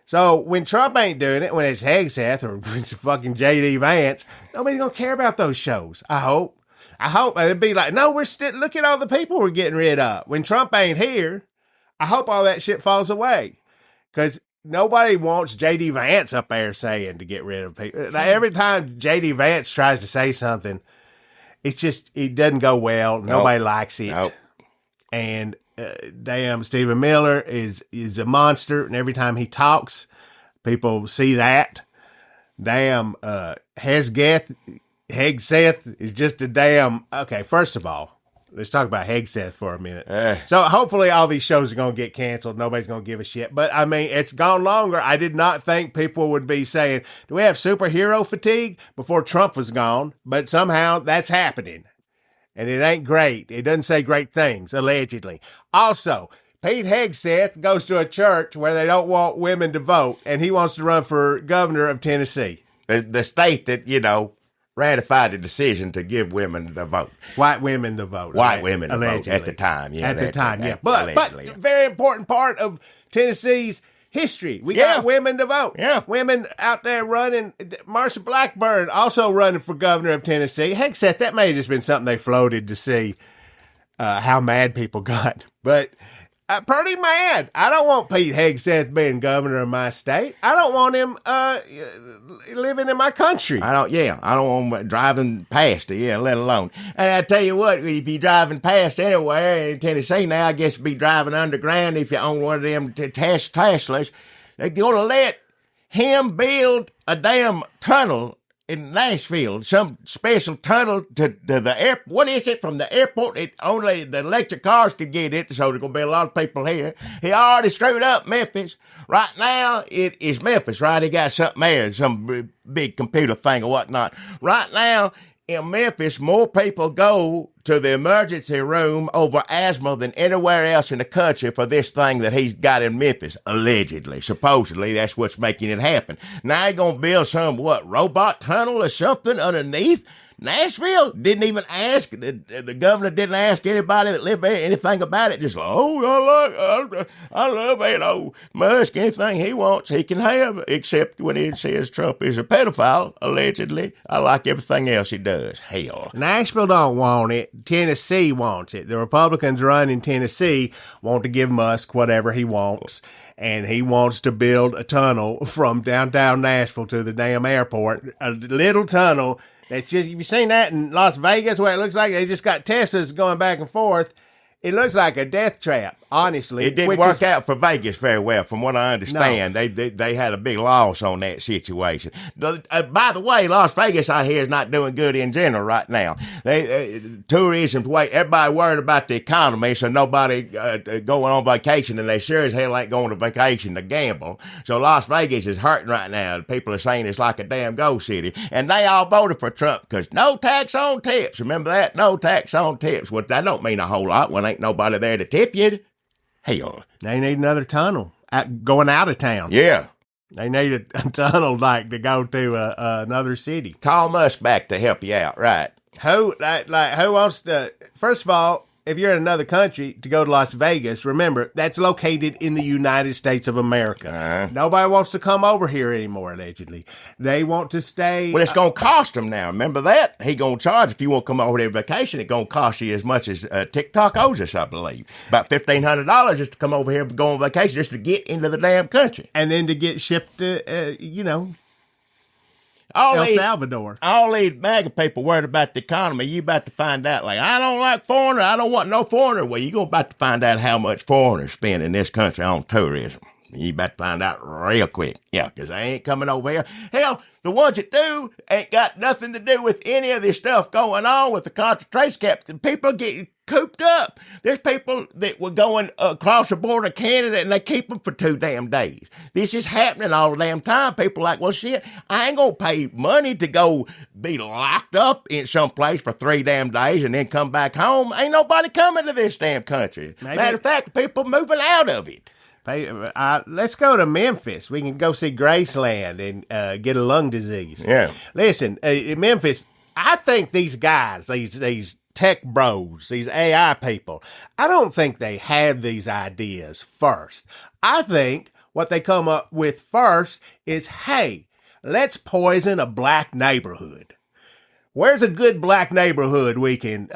So when Trump ain't doing it, when it's Hegseth or it's fucking J.D. Vance, nobody's going to care about those shows, I hope. It'd be like, no, look at all the people we're getting rid of. When Trump ain't here, I hope all that shit falls away. Because nobody wants J.D. Vance up there saying to get rid of people. Like, every time J.D. Vance tries to say something, it doesn't go well. Nobody likes it. Nope. And damn, Stephen Miller is a monster. And every time he talks, people see that. Damn, Hegseth is just a damn... Okay, first of all, let's talk about Hegseth for a minute. So hopefully all these shows are going to get canceled. Nobody's going to give a shit. But, I mean, it's gone longer. I did not think people would be saying, do we have superhero fatigue? Before Trump was gone. But somehow that's happening. And it ain't great. It doesn't say great things, allegedly. Also, Pete Hegseth goes to a church where they don't want women to vote, and he wants to run for governor of Tennessee. The state that, ratified the decision to give women the vote. White women the vote. White women the vote at the time. Yeah, at the time, yeah. But very important part of Tennessee's history. We got women to vote. Yeah. Women out there running. Marsha Blackburn also running for governor of Tennessee. Hegseth, that may have just been something they floated to see how mad people got. But pretty mad. I don't want Pete Hegseth being governor of my state. I don't want him living in my country. I don't want him driving past it, let alone. And I tell you what, if you're driving past anywhere in Tennessee now, I guess you'd be driving underground if you own one of them Teslas. They're going to let him build a damn tunnel in Nashville, some special tunnel to the airport. What is it? From the airport, only the electric cars could get it, so there's going to be a lot of people here. He already screwed up Memphis. Right now, it is Memphis, right? He got something there, some big computer thing or whatnot. Right now, in Memphis, more people go to the emergency room over asthma than anywhere else in the country for this thing that he's got in Memphis, allegedly. Supposedly, that's what's making it happen. Now he's going to build some, robot tunnel or something underneath Nashville? Didn't even ask, the governor didn't ask anybody that lived there anything about it. Just, I love Musk. Anything he wants, he can have, except when he says Trump is a pedophile, allegedly. I like everything else he does. Hell. Nashville don't want it. Tennessee wants it. The Republicans running Tennessee want to give Musk whatever he wants. And he wants to build a tunnel from downtown Nashville to the damn airport. A little tunnel. That's just, you've seen that in Las Vegas where it looks like they just got Teslas going back and forth. It looks like a death trap, honestly. It didn't work out for Vegas very well, from what I understand. No. They had a big loss on that situation. By the way, Las Vegas, I hear, is not doing good in general right now. Tourism's everybody worried about the economy, so nobody going on vacation, and they sure as hell ain't going to vacation to gamble. So Las Vegas is hurting right now. People are saying it's like a damn ghost city. And they all voted for Trump because no tax on tips. Remember that? No tax on tips. Well, that don't mean a whole lot when ain't nobody there to tip you. Hell. They need another tunnel going out of town. Yeah. They need a tunnel like to go to another city. Call Musk back to help you out, right? Who wants to? First of all, if you're in another country to go to Las Vegas, remember that's located in the United States of America. Nobody wants to come over here anymore. Allegedly, they want to stay. Well, it's going to cost them now. Remember that he going to charge if you want to come over there vacation. It's going to cost you as much as TikTok owes us, I believe, about $1,500 just to come over here and go on vacation, just to get into the damn country, and then to get shipped to El Salvador. All these MAGA people worried about the economy. You about to find out, like, I don't like foreigners. I don't want no foreigner. Well, you about to find out how much foreigners spend in this country on tourism. You about to find out real quick. Yeah, because they ain't coming over here. Hell, the ones that do ain't got nothing to do with any of this stuff going on with the concentration camp. People get cooped up. There's people that were going across the border of Canada and they keep them for 2 damn days. This is happening all the damn time. People are like, well, shit, I ain't going to pay money to go be locked up in some place for 3 damn days and then come back home. Ain't nobody coming to this damn country. Matter of fact, people moving out of it. Let's go to Memphis. We can go see Graceland and get a lung disease. Yeah. Listen, in Memphis, I think these guys, these tech bros, these AI people, I don't think they had these ideas first. I think what they come up with first is, hey, let's poison a black neighborhood. Where's a good black neighborhood we can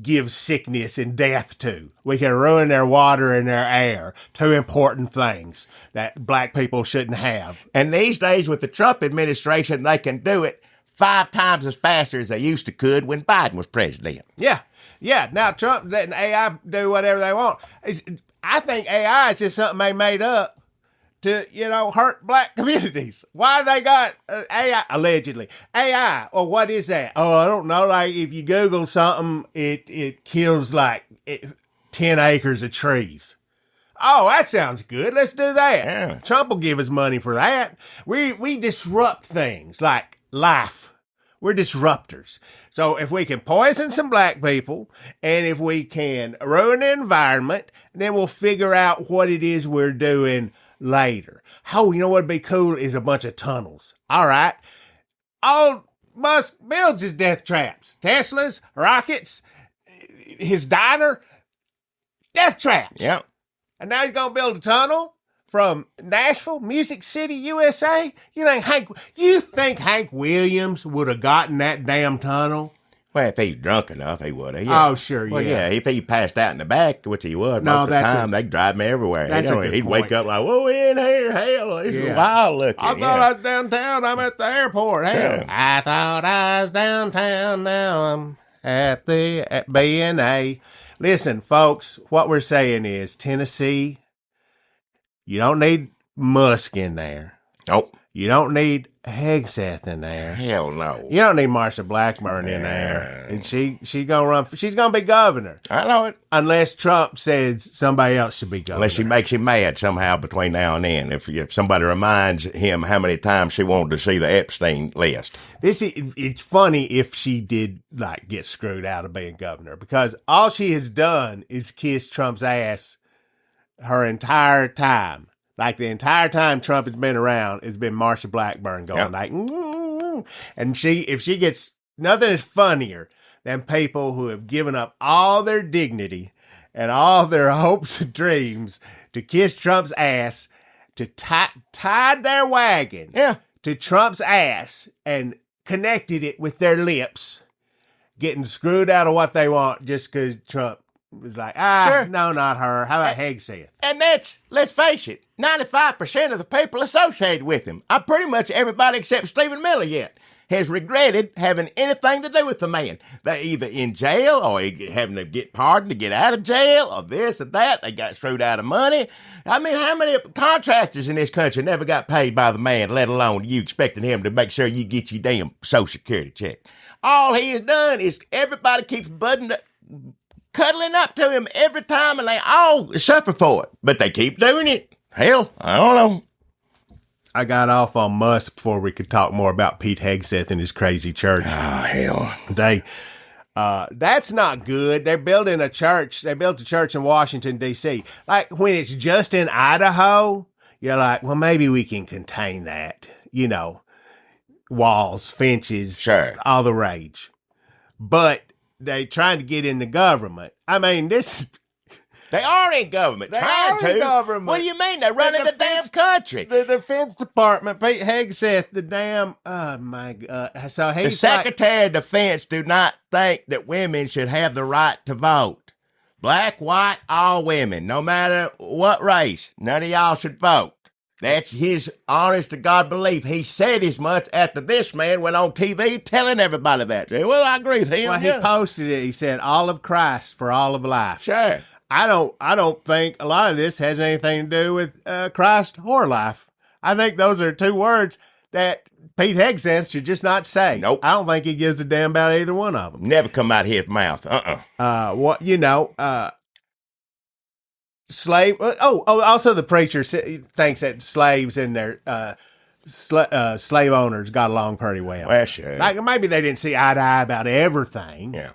give sickness and death to? We can ruin their water and their air. 2 important things that black people shouldn't have. And these days with the Trump administration, they can do it 5 times as faster as they used to could when Biden was president. Yeah. Now Trump letting AI do whatever they want. I think AI is just something they made up to, hurt black communities. Why they got AI, allegedly. AI, or what is that? Oh, I don't know. Like, if you Google something, it kills, 10 acres of trees. Oh, that sounds good. Let's do that. Yeah. Trump will give us money for that. We disrupt things like life. We're disruptors. So if we can poison some black people, and if we can ruin the environment, then we'll figure out what it is we're doing later. Oh, you know what'd be cool is a bunch of tunnels. All right. All Musk builds his death traps. Teslas, rockets, his diner, death traps. Yep. And now he's going to build a tunnel from Nashville, Music City, USA. You think Hank Williams would have gotten that damn tunnel? Well, if he's drunk enough, he would have. Yeah. Oh, sure, well, yeah. If he passed out in the back, which he would most of the time, they'd drive me everywhere. He'd wake up like, whoa, we in here. Hell, this is wild looking. I thought I was downtown. I'm at the airport. Hell, sure. I thought I was downtown. Now I'm at B&A. Listen, folks, what we're saying is Tennessee, you don't need Musk in there. Nope. You don't need Hegseth in there. Hell no. You don't need Marsha Blackburn in there. And she's gonna run. She's gonna be governor. I know it. Unless Trump says somebody else should be governor. Unless she makes him mad somehow between now and then. If somebody reminds him how many times she wanted to see the Epstein list. It's funny if she did get screwed out of being governor, because all she has done is kiss Trump's ass her entire time. Like, the entire time Trump has been around, it's been Marsha Blackburn going and if she gets, nothing is funnier than people who have given up all their dignity and all their hopes and dreams to kiss Trump's ass, to tied their wagon to Trump's ass and connected it with their lips, getting screwed out of what they want just because Trump was like, sure. No, not her. How about Hegseth? And that's, let's face it, 95% of the people associated with him, pretty much everybody except Stephen Miller yet, has regretted having anything to do with the man. They're either in jail or having to get pardoned to get out of jail or this or that. They got screwed out of money. I mean, how many contractors in this country never got paid by the man, let alone you expecting him to make sure you get your damn Social Security check? All he has done is everybody keeps cuddling up to him every time, and they all suffer for it. But they keep doing it. Hell, I don't know. I got off on Musk before we could talk more about Pete Hegseth and his crazy church. Oh, hell. That's not good. They're building a church. They built a church in Washington, D.C. Like, when it's just in Idaho, you're like, well, maybe we can contain that, walls, fences, Sure, all the rage. But they trying to get in the government. I mean, they are in government. Trying to. Government. What do you mean? They're running the damn country. The Defense Department, Pete Hegseth, the damn, oh my God. So he's the Secretary of Defense do not think that women should have the right to vote. Black, white, all women, no matter what race, none of y'all should vote. That's his honest to God belief. He said as much after this man went on TV telling everybody that. Well, I agree with him. Well, he posted it. He said, all of Christ for all of life. Sure. I don't think a lot of this has anything to do with Christ or life. I think those are two words that Pete Hegseth should just not say. Nope. I don't think he gives a damn about either one of them. Never come out of his mouth. Slave. Also the preacher thinks that slaves and their slave owners got along pretty well. Well, sure. Like, maybe they didn't see eye to eye about everything. Yeah.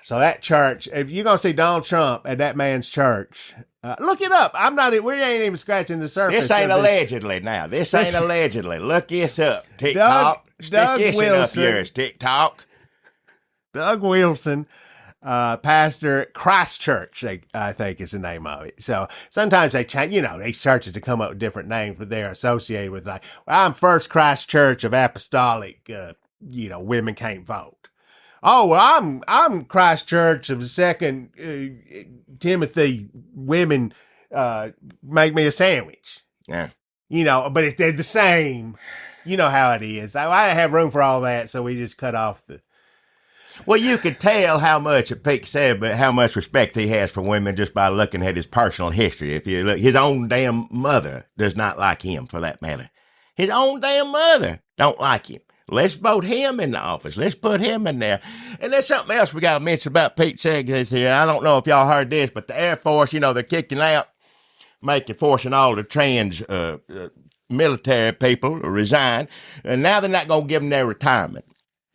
So that church, if you're going to see Donald Trump at that man's church, look it up. We ain't even scratching the surface. This ain't allegedly now. This ain't allegedly. Look this up. TikTok. Stick this Wilson, up yours, TikTok. Doug Wilson, pastor at Christ Church, I think is the name of it. So sometimes they change, these churches that come up with different names, but they're associated with I'm First Christ Church of Apostolic, women can't vote. Oh, well, I'm Christ Church of Second Timothy. Women make me a sandwich. Yeah, but if they're the same, you know how it is. I have room for all that, so we just cut off the. Well, you could tell how much Pete said, but how much respect he has for women just by looking at his personal history. If you look, his own damn mother does not like him, for that matter. His own damn mother don't like him. Let's vote him in the office. Let's put him in there. And there's something else we got to mention about Pete Hegseth here. I don't know if y'all heard this, but the Air Force, they're kicking out, forcing all the trans military people to resign. And now they're not going to give them their retirement.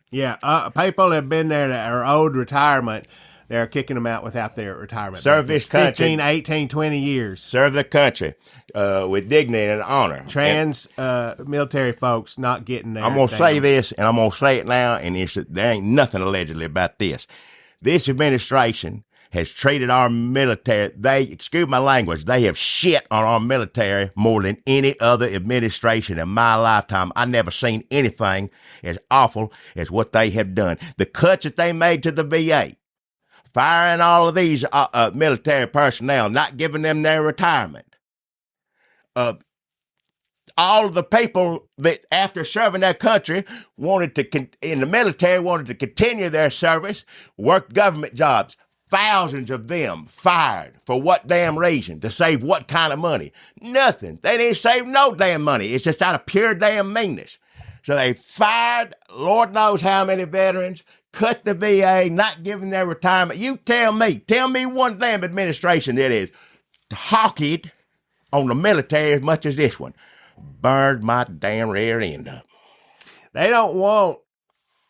Yeah, people have been there that are owed retirement. They're kicking them out without their retirement. Serve this country. 15, 18, 20 years. Serve the country with dignity and honor. Trans military folks not getting there. I'm going to say this, and I'm going to say it now, and there ain't nothing allegedly about this. This administration has treated our military, excuse my language, they have shit on our military more than any other administration in my lifetime. I never seen anything as awful as what they have done. The cuts that they made to the VA, firing all of these military personnel, not giving them their retirement. All of the people that, after serving their country, in the military, wanted to continue their service, work government jobs. Thousands of them fired. For what damn reason? To save what kind of money? Nothing. They didn't save no damn money. It's just out of pure damn meanness. So they fired Lord knows how many veterans, cut the VA, not giving their retirement. You tell me one damn administration that is hawkied on the military as much as this one. Burned my damn rear end up. They don't want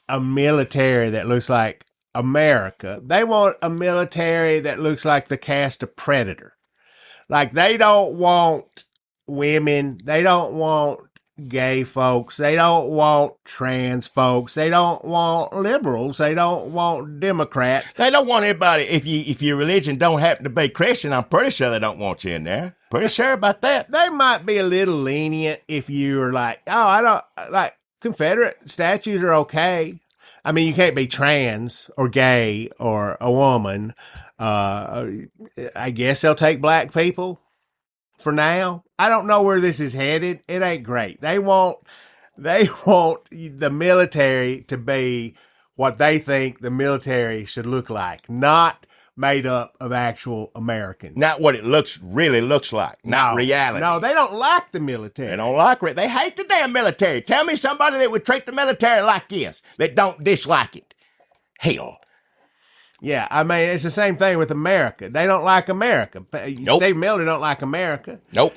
a military that looks like America. They want a military that looks like the cast of Predator. Like, they don't want women. They don't want gay folks. They don't want trans folks. They don't want liberals. They don't want Democrats. They don't want anybody. If your religion don't happen to be Christian, I'm pretty sure they don't want you in there. Pretty sure about that. They might be a little lenient if you're like, Confederate statues are okay. I mean, you can't be trans or gay or a woman. I guess they'll take black people for now. I don't know where this is headed. It ain't great. They want the military to be what they think the military should look like, not made up of actual Americans. Not what it really looks like. Not reality. No, they don't like the military. They don't like it. They hate the damn military. Tell me somebody that would treat the military like this, that don't dislike it. Hell. Yeah, I mean, it's the same thing with America. They don't like America. Nope. Steve Miller don't like America. Nope.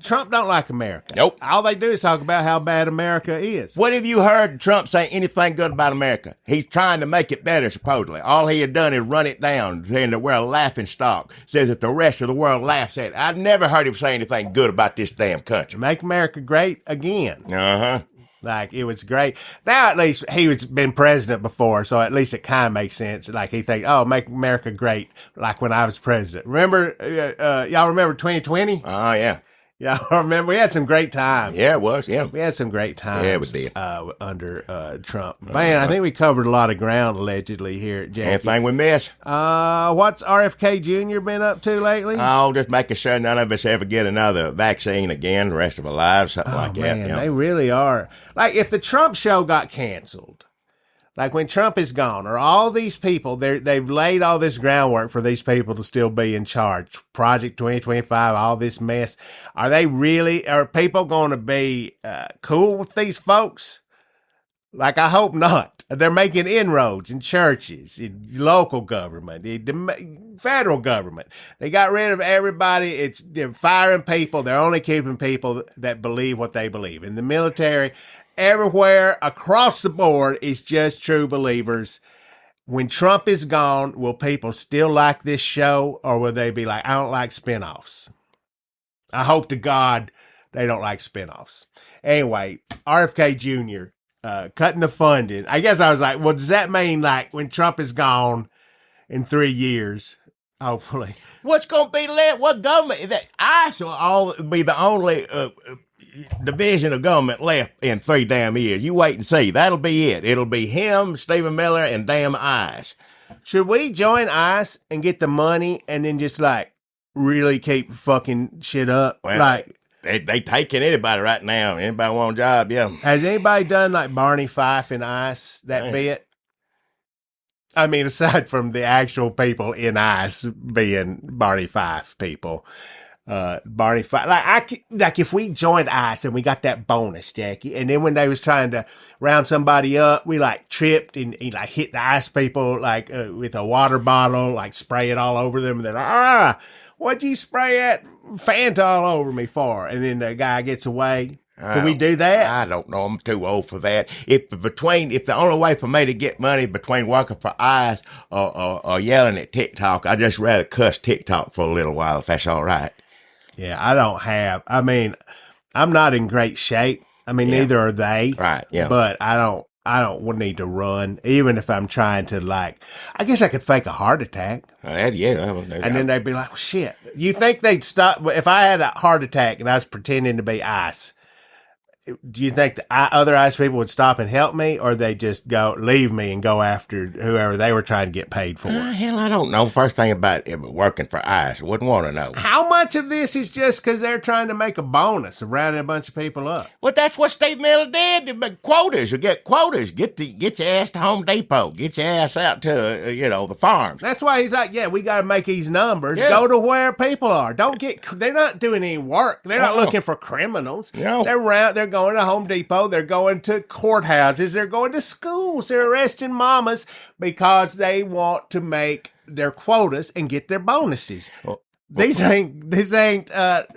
Trump don't like America. Nope. All they do is talk about how bad America is. What have you heard Trump say anything good about America? He's trying to make it better, supposedly. All he had done is run it down, saying that we're a laughing stock, says that the rest of the world laughs at it. I've never heard him say anything good about this damn country. Make America great again. Uh-huh. Like, it was great. Now, at least, he's been president before, so at least it kind of makes sense. Like, he thinks, oh, make America great, like when I was president. Remember, y'all remember 2020? Oh, yeah. Yeah, I remember. We had some great times. Yeah, it was, yeah. We had some great times. Yeah, we did. Under Trump. Man, I think we covered a lot of ground, allegedly, here at Jackie. Anything we miss? What's RFK Jr. been up to lately? Oh, just making sure none of us ever get another vaccine again the rest of our lives, something like that. Man, they really are. Like, if the Trump show got canceled, like when Trump is gone, or all these people, they've laid all this groundwork for these people to still be in charge. Project 2025, all this mess. Are people going to be cool with these folks? Like, I hope not. They're making inroads in churches, in local government, in federal government. They got rid of everybody. They're firing people. They're only keeping people that believe what they believe. In the military, everywhere across the board, it's just true believers. When Trump is gone, will people still like this show, or will they be like, I don't like spinoffs? I hope to God they don't like spinoffs. Anyway, RFK Jr., cutting the funding. I guess I was like, well, does that mean like when Trump is gone in 3 years, hopefully? What's going to be left? What government? ICE will be the only division of government left in 3 damn years. You wait and see. That'll be it. It'll be him, Stephen Miller, and damn ICE. Should we join ICE and get the money and then just like really keep fucking shit up? Well, like, They taking anybody right now. Anybody want a job, yeah. Has anybody done like Barney Fife and ICE, that bit? I mean, aside from the actual people in ICE being Barney Fife people, Barney Fife, like if we joined ICE and we got that bonus, Jackie, and then when they was trying to round somebody up, we like tripped and like hit the ICE people like with a water bottle, like spray it all over them, and they're like, what'd you spray that Fanta all over me for? And then the guy gets away. Can we do that? I don't know. I'm too old for that. If the only way for me to get money between working for ICE or yelling at TikTok, I'd just rather cuss TikTok for a little while, if that's all right. Yeah, I'm not in great shape. I mean, neither are they. Right, yeah. But I don't need to run, even if I'm trying to, like, I guess I could fake a heart attack. And then they'd be like, well, shit. You think they'd stop? If I had a heart attack and I was pretending to be ICE, do you think the other ICE people would stop and help me, or they just leave me and go after whoever they were trying to get paid for? Hell, I don't know. First thing about working for ICE, I wouldn't want to know. How much of this is just because they're trying to make a bonus of rounding a bunch of people up? Well, that's what Steve Miller did. Quotas. You get quotas. Get your ass to Home Depot. Get your ass out to the farms. That's why he's like, yeah, we got to make these numbers. Yeah. Go to where people are. They're not doing any work. They're not looking for criminals. No. They're going to Home Depot. They're going to courthouses. They're going to schools. They're arresting mamas because they want to make their quotas and get their bonuses. This ain't,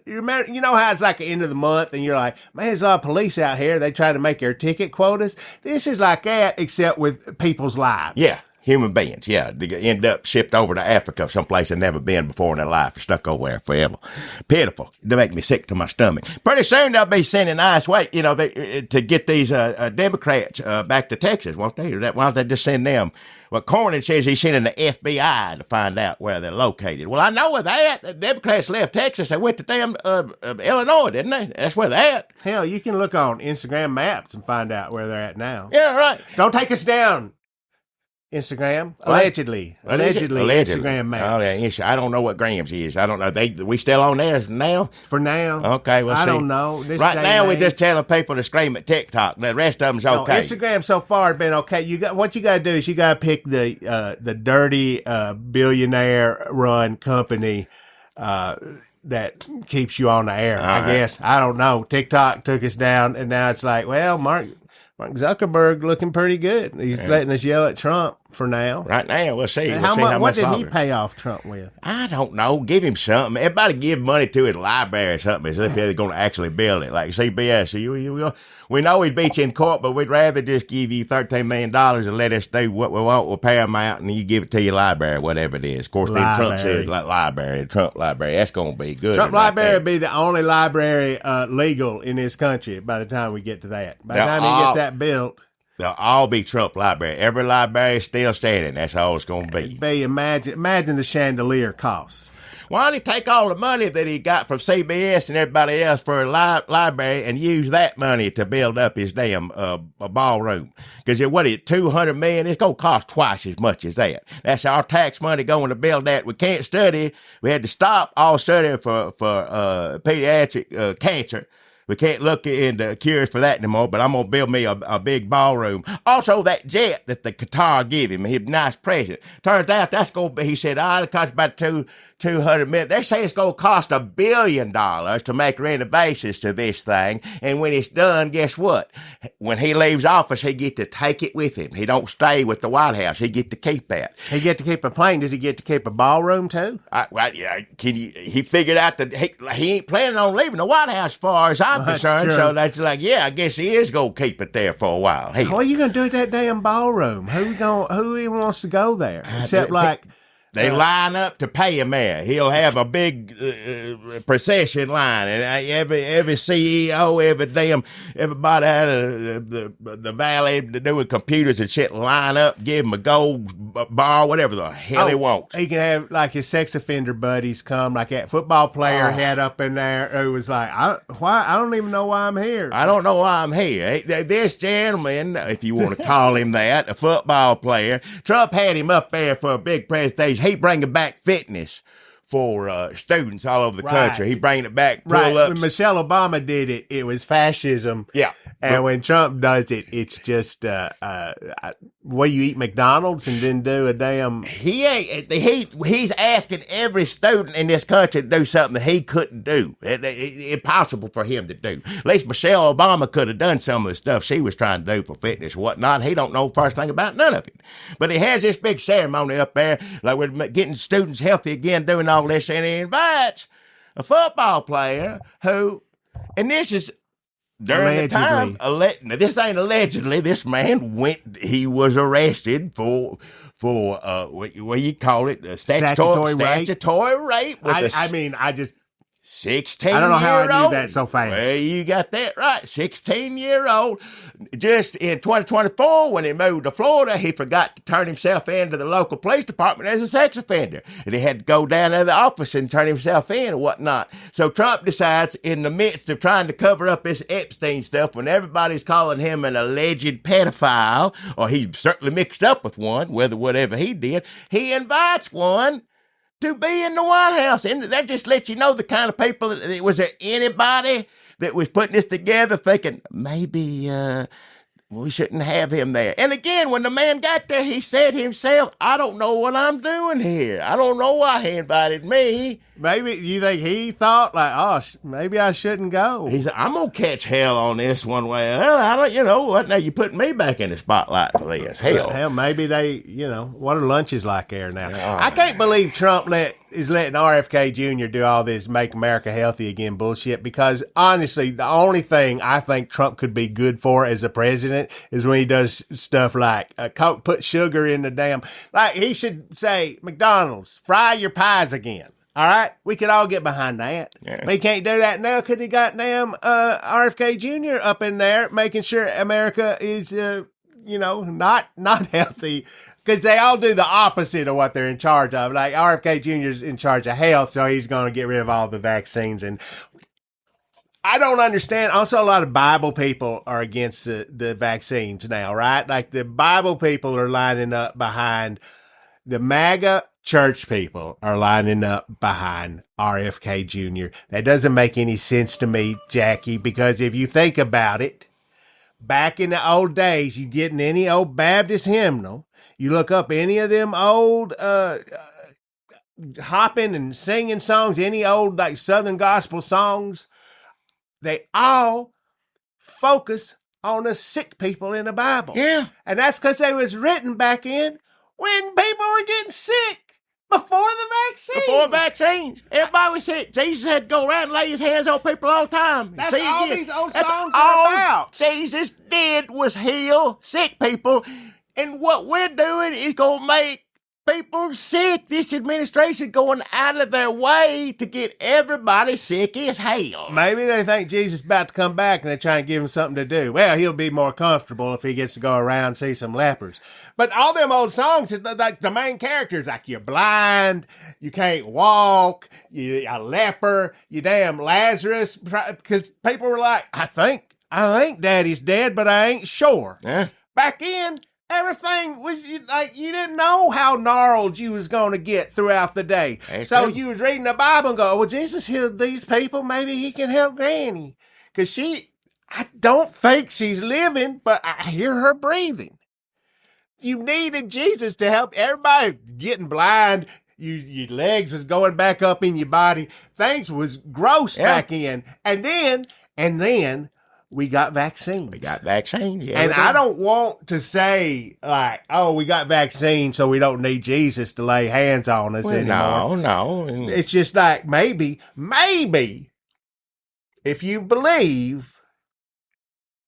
you know how it's like the end of the month and you're like, man, there's a lot of police out here. They try to make their ticket quotas. This is like that, except with people's lives. Yeah. Human beings, yeah. They end up shipped over to Africa, someplace they've never been before in their life, stuck over there forever. Pitiful. They make me sick to my stomach. Pretty soon they'll be sending ICE to get these Democrats back to Texas, won't they? Why don't they just send them? Well, Cornyn says he's sending the FBI to find out where they're located. Well, I know where they're at. The Democrats left Texas. They went to damn Illinois, didn't they? That's where they're at. Hell, you can look on Instagram maps and find out where they're at now. Yeah, right. Don't take us down. Instagram, allegedly, Instagram maps. Oh, yeah, I don't know what grams is. I don't know. We still on there now? For now. Okay, we'll see. I don't know. Right now, we're just telling people to scream at TikTok. The rest of them's okay. No, Instagram so far has been okay. What you got to do is you got to pick the dirty billionaire run company that keeps you on the air. I guess. I don't know. TikTok took us down, and now it's like, well, Mark Mark Zuckerberg looking pretty good. He's letting us yell at Trump for now. Right now, we'll see. What did he pay off Trump with? I don't know. Give him something. Everybody give money to his library or something as if they're going to actually build it. Like CBS. We know we beat you in court, but we'd rather just give you $13 million and let us do what we want. We'll pay them out, and you give it to your library, whatever it is. Of course, then Trump says library, Trump library. That's going to be good. Trump library would be the only library legal in this country by the time we get to that. By the time he gets that built. They'll all be Trump library. Every library is still standing. That's all it's going to be. Imagine the chandelier costs. Why don't he take all the money that he got from CBS and everybody else for a library and use that money to build up his damn ballroom? Because what is it, $200 million? It's going to cost twice as much as that. That's our tax money going to build that. We can't study. We had to stop all study for pediatric cancer. We can't look into cures for that anymore, but I'm going to build me a big ballroom. Also, that jet that the Qatar gave him, his nice present. Turns out that's going to be, he said, it costs about $200 million. They say it's going to cost $1 billion to make renovations to this thing. And when it's done, guess what? When he leaves office, he get to take it with him. He don't stay with the White House. He get to keep that. He get to keep a plane. Does he get to keep a ballroom too? He figured out that he ain't planning on leaving the White House as far as I'm concerned. So that's like, I guess he is going to keep it there for a while. What are you going to do at that damn ballroom? Who even wants to go there? Except they line up to pay him there. He'll have a big procession line, and every CEO, everybody out of the valley doing computers and shit line up, give him a gold bar, whatever the hell he wants. He can have like his sex offender buddies come, like that football player had up in there who was like, I don't even know why I'm here. I don't know why I'm here. This gentleman, if you want to call him that, a football player, Trump had him up there for a big presentation. He bringing back fitness for students all over the country. He bringing it back. Pull-ups. When Michelle Obama did it, it was fascism. Yeah. And when Trump does it, it's just where you eat McDonald's and then do a damn. He's asking every student in this country to do something that he couldn't do. Impossible for him to do. At least Michelle Obama could have done some of the stuff she was trying to do for fitness and whatnot. He don't know the first thing about none of it. But he has this big ceremony up there, like we're getting students healthy again, doing all this, and he invites a football player who, and this is during the time, this ain't allegedly, this man he was arrested for what you call it, statutory rape. I just 16. I don't know how I knew that so fast. Well, you got that right. 16-year-old. Just in 2024, when he moved to Florida, he forgot to turn himself in to the local police department as a sex offender. And he had to go down to the office and turn himself in and whatnot. So Trump decides, in the midst of trying to cover up this Epstein stuff, when everybody's calling him an alleged pedophile, or he's certainly mixed up with one, whatever he did, he invites one to be in the White House. And that just lets you know the kind of people was there anybody that was putting this together thinking maybe we shouldn't have him there. And again, when the man got there, he said himself, I don't know what I'm doing here. I don't know why he invited me. Maybe you think he thought like, maybe I shouldn't go. He said, I'm going to catch hell on this one way. Well, I don't, you know what? Now you putting me back in the spotlight for this. Hell, maybe they, what are lunches like there now? I can't believe Trump is letting RFK Jr. do all this Make America Healthy Again bullshit, because honestly, the only thing I think Trump could be good for as a president is when he does stuff like Coke, put sugar in the damn, like he should say, McDonald's, fry your pies again. All right, we could all get behind that. Yeah. But he can't do that now because he got damn RFK Jr. up in there making sure America is, not healthy. Because they all do the opposite of what they're in charge of. Like RFK Jr. is in charge of health, so he's going to get rid of all the vaccines. And I don't understand. Also, a lot of Bible people are against the vaccines now, right? Like the Bible people are lining up behind the MAGA church people are lining up behind RFK Jr. That doesn't make any sense to me, Jackie, because if you think about it, back in the old days, you get in any old Baptist hymnal, you look up any of them old hopping and singing songs, any old like Southern gospel songs, they all focus on the sick people in the Bible. Yeah. And that's because they was written back in when people were getting sick before the vaccine. Before vaccines. Everybody was sick. Jesus had to go around and lay his hands on people all the time. That's See, all again, these old that's songs all are about. Jesus did was heal sick people. And what we're doing is going to make people sick. This administration going out of their way to get everybody sick as hell. Maybe they think Jesus is about to come back and they try and give him something to do. Well, he'll be more comfortable if he gets to go around and see some lepers. But all them old songs, like the main characters, like you're blind, you can't walk, you're a leper, you damn Lazarus. Because people were like, I think Daddy's dead, but I ain't sure. Yeah. Back in, everything was like you didn't know how gnarled you was going to get throughout the day. That's so true. you was reading the Bible and go, well, Jesus healed these people. Maybe he can help Granny. Because I don't think she's living, but I hear her breathing. You needed Jesus to help everybody getting blind. Your legs was going back up in your body. Things was gross back in. And then we got vaccines. We got vaccines, yeah. And I don't want to say, like, oh, we got vaccines, so we don't need Jesus to lay hands on us anymore. No. It's just like, maybe, if you believe,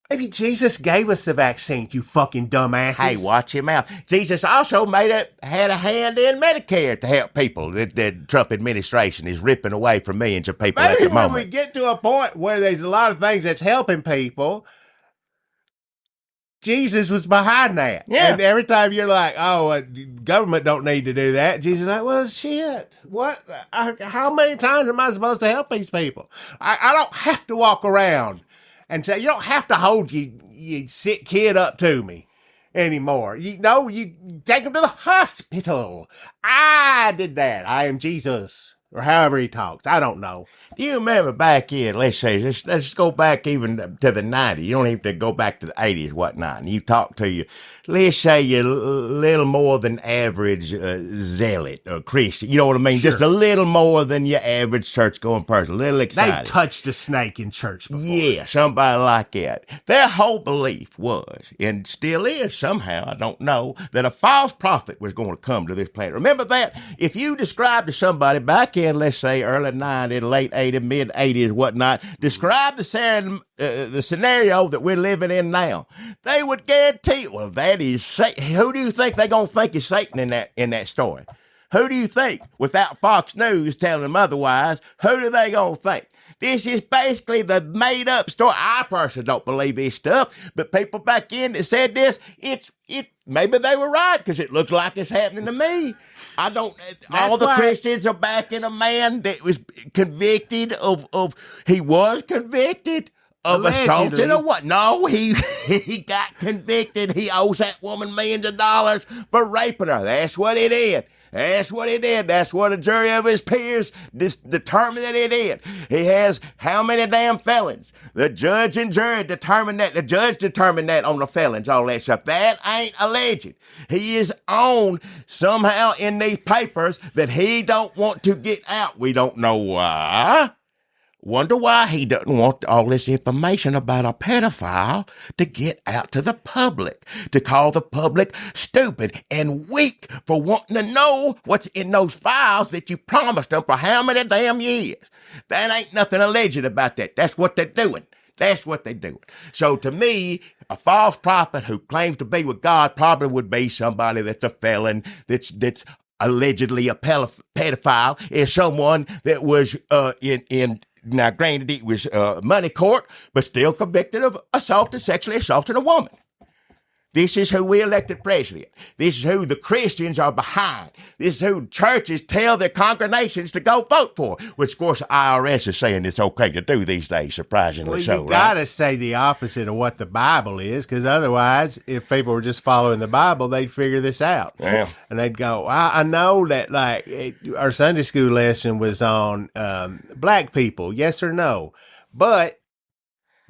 maybe Jesus gave us the vaccines, you fucking dumbasses. Hey, watch your mouth. Jesus also had a hand in Medicare to help people. The Trump administration is ripping away from millions of people Maybe at the when moment. we get to a point where there's a lot of things that's helping people, Jesus was behind that. Yeah. And every time you're like, oh, government don't need to do that, Jesus is like, well, shit. What? How many times am I supposed to help these people? I don't have to walk around and say, you don't have to hold you sick kid up to me anymore. You take him to the hospital. I did that. I am Jesus. Or however he talks. I don't know. Do you remember back in, let's go back even to the 90s. You don't have to go back to the 80s, whatnot. And you talk to let's say you're a little more than average zealot or Christian. You know what I mean? Sure. Just a little more than your average church-going person. A little excited. They touched a snake in church before. Yeah, somebody like that. Their whole belief was, and still is somehow, I don't know, that a false prophet was going to come to this planet. Remember that? If you describe to somebody back in, let's say, early 90s, late 80s, mid 80s, whatnot, describe the scenario that we're living in now, they would guarantee, well, that is Satan. Who do you think they're going to think is Satan in that story? Who do you think, without Fox News telling them otherwise, who do they going to think? This is basically the made-up story. I personally don't believe this stuff, but people back in that said this, maybe they were right, because it looks like it's happening to me. All the Christians are backing a man that was convicted of assaulting or what? No, he got convicted. He owes that woman millions of dollars for raping her. That's what he did. That's what he did. That's what a jury of his peers determined that he did. He has how many damn felons? The judge and jury determined that. The judge determined that on the felons, all that stuff. That ain't alleged. He is on somehow in these papers that he don't want to get out. We don't know why. Wonder why he doesn't want all this information about a pedophile to get out to the public, to call the public stupid and weak for wanting to know what's in those files that you promised them for how many damn years. That ain't nothing alleged about that. That's what they're doing. That's what they're doing. So to me, a false prophet who claims to be with God probably would be somebody that's a felon, that's allegedly a pedophile, is someone that was now, granted, it was money court, but still convicted of sexually assaulting a woman. This is who we elected president. This is who the Christians are behind. This is who churches tell their congregations to go vote for, which, of course, the IRS is saying it's okay to do these days, surprisingly so, right? You got to say the opposite of what the Bible is, because otherwise, if people were just following the Bible, they'd figure this out. Yeah. And they'd go, I know that, our Sunday school lesson was on black people, yes or no, but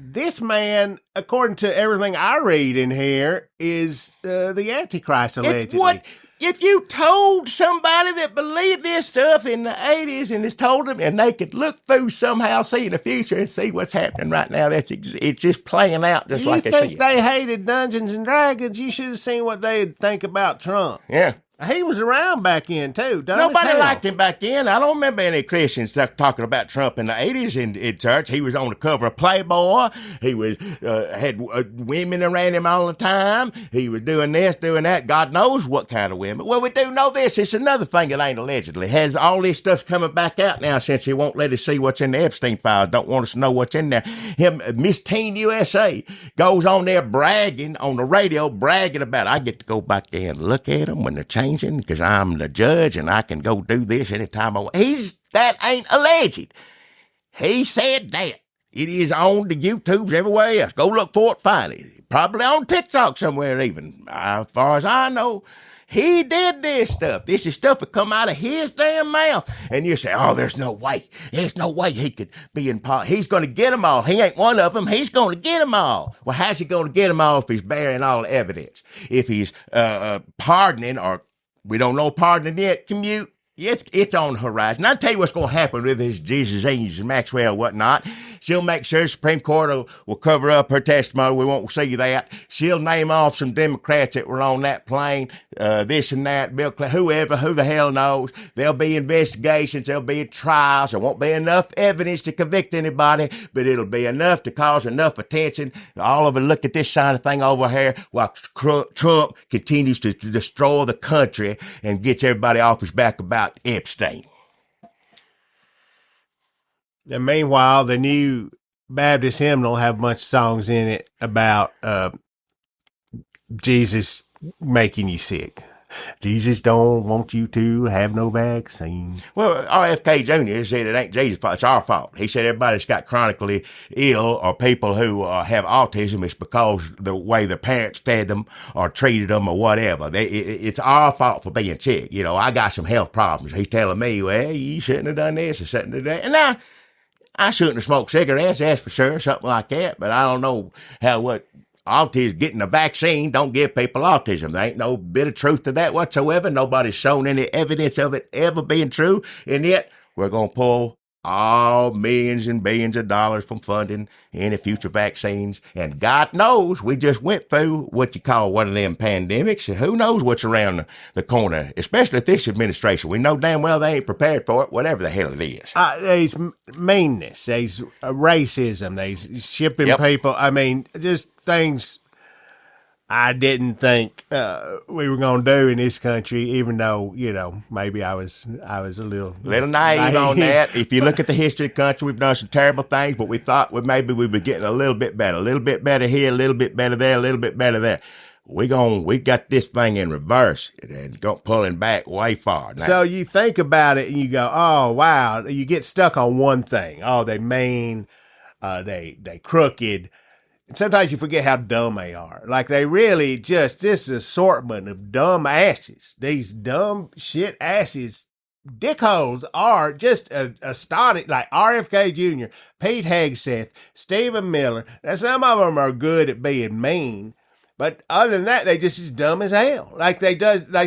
this man, according to everything I read in here, is the Antichrist, allegedly. If you told somebody that believed this stuff in the 80s and has told them, and they could look through somehow, see in the future and see what's happening right now, it's just playing out just like I see it. You think they hated Dungeons and Dragons? You should have seen what they'd think about Trump. Yeah. He was around back then, too. Nobody liked him back then. I don't remember any Christians talking about Trump in the 80s in church. He was on the cover of Playboy. He was had women around him all the time. He was doing this, doing that. God knows what kind of women. Well, we do know this. It's another thing that ain't allegedly. Has all this stuff coming back out now since he won't let us see what's in the Epstein files. Don't want us to know what's in there. Miss Teen USA goes on there bragging on the radio, bragging about, I get to go back there and look at them when they're changing because I'm the judge and I can go do this anytime I want. That ain't alleged. He said that. It is on the YouTubes everywhere else. Go look for it, find it. Probably on TikTok somewhere even. As far as I know, he did this stuff. This is stuff that come out of his damn mouth. And you say, oh, there's no way. There's no way he could be in power. He's going to get them all. He ain't one of them. He's going to get them all. Well, how's he going to get them all if he's bearing all the evidence? If he's pardoning, or we don't know pardoning yet, commute. It's on the horizon. I'll tell you what's going to happen with this Ghislaine Maxwell and whatnot. She'll make sure the Supreme Court will cover up her testimony. We won't see that. She'll name off some Democrats that were on that plane, this and that, Bill Clinton, whoever, who the hell knows. There'll be investigations. There'll be trials. There won't be enough evidence to convict anybody, but it'll be enough to cause enough attention. All of it, look at this kind of thing over here while Trump continues to destroy the country and gets everybody off his back about Epstein. And meanwhile, the new Baptist hymnal have a bunch of songs in it about Jesus making you sick. Jesus don't want you to have no vaccine. Well, RFK Jr. said it ain't Jesus' fault, it's our fault. He said everybody that's got chronically ill or people who have autism, it's because the way the parents fed them or treated them or whatever. It's our fault for being sick. You know, I got some health problems. He's telling me, well, you shouldn't have done this or shouldn't have done that. And now, I shouldn't have smoked cigarettes, that's for sure, something like that, but I don't know what autism, getting a vaccine don't give people autism. There ain't no bit of truth to that whatsoever. Nobody's shown any evidence of it ever being true. And yet we're going to pull all millions and billions of dollars from funding any future vaccines. And God knows we just went through what you call one of them pandemics. Who knows what's around the corner, especially at this administration. We know damn well they ain't prepared for it, whatever the hell it is. There's meanness, there's racism, there's shipping people. I mean, just things I didn't think we were going to do in this country, even though, you know, maybe I was a little naive on that. If you look at the history of the country, we've done some terrible things, but we thought maybe we'd be getting a little bit better here, a little bit better there, a little bit better there. We got this thing in reverse and pulling back way far now. So you think about it and you go, oh, wow, you get stuck on one thing. Oh, they mean, they crooked. And sometimes you forget how dumb they are. Like they really this assortment of dumb asses. These dumb shit asses, dickholes are just astonishing. Like RFK Jr., Pete Hegseth, Stephen Miller. Now some of them are good at being mean, but other than that, they just as dumb as hell. Like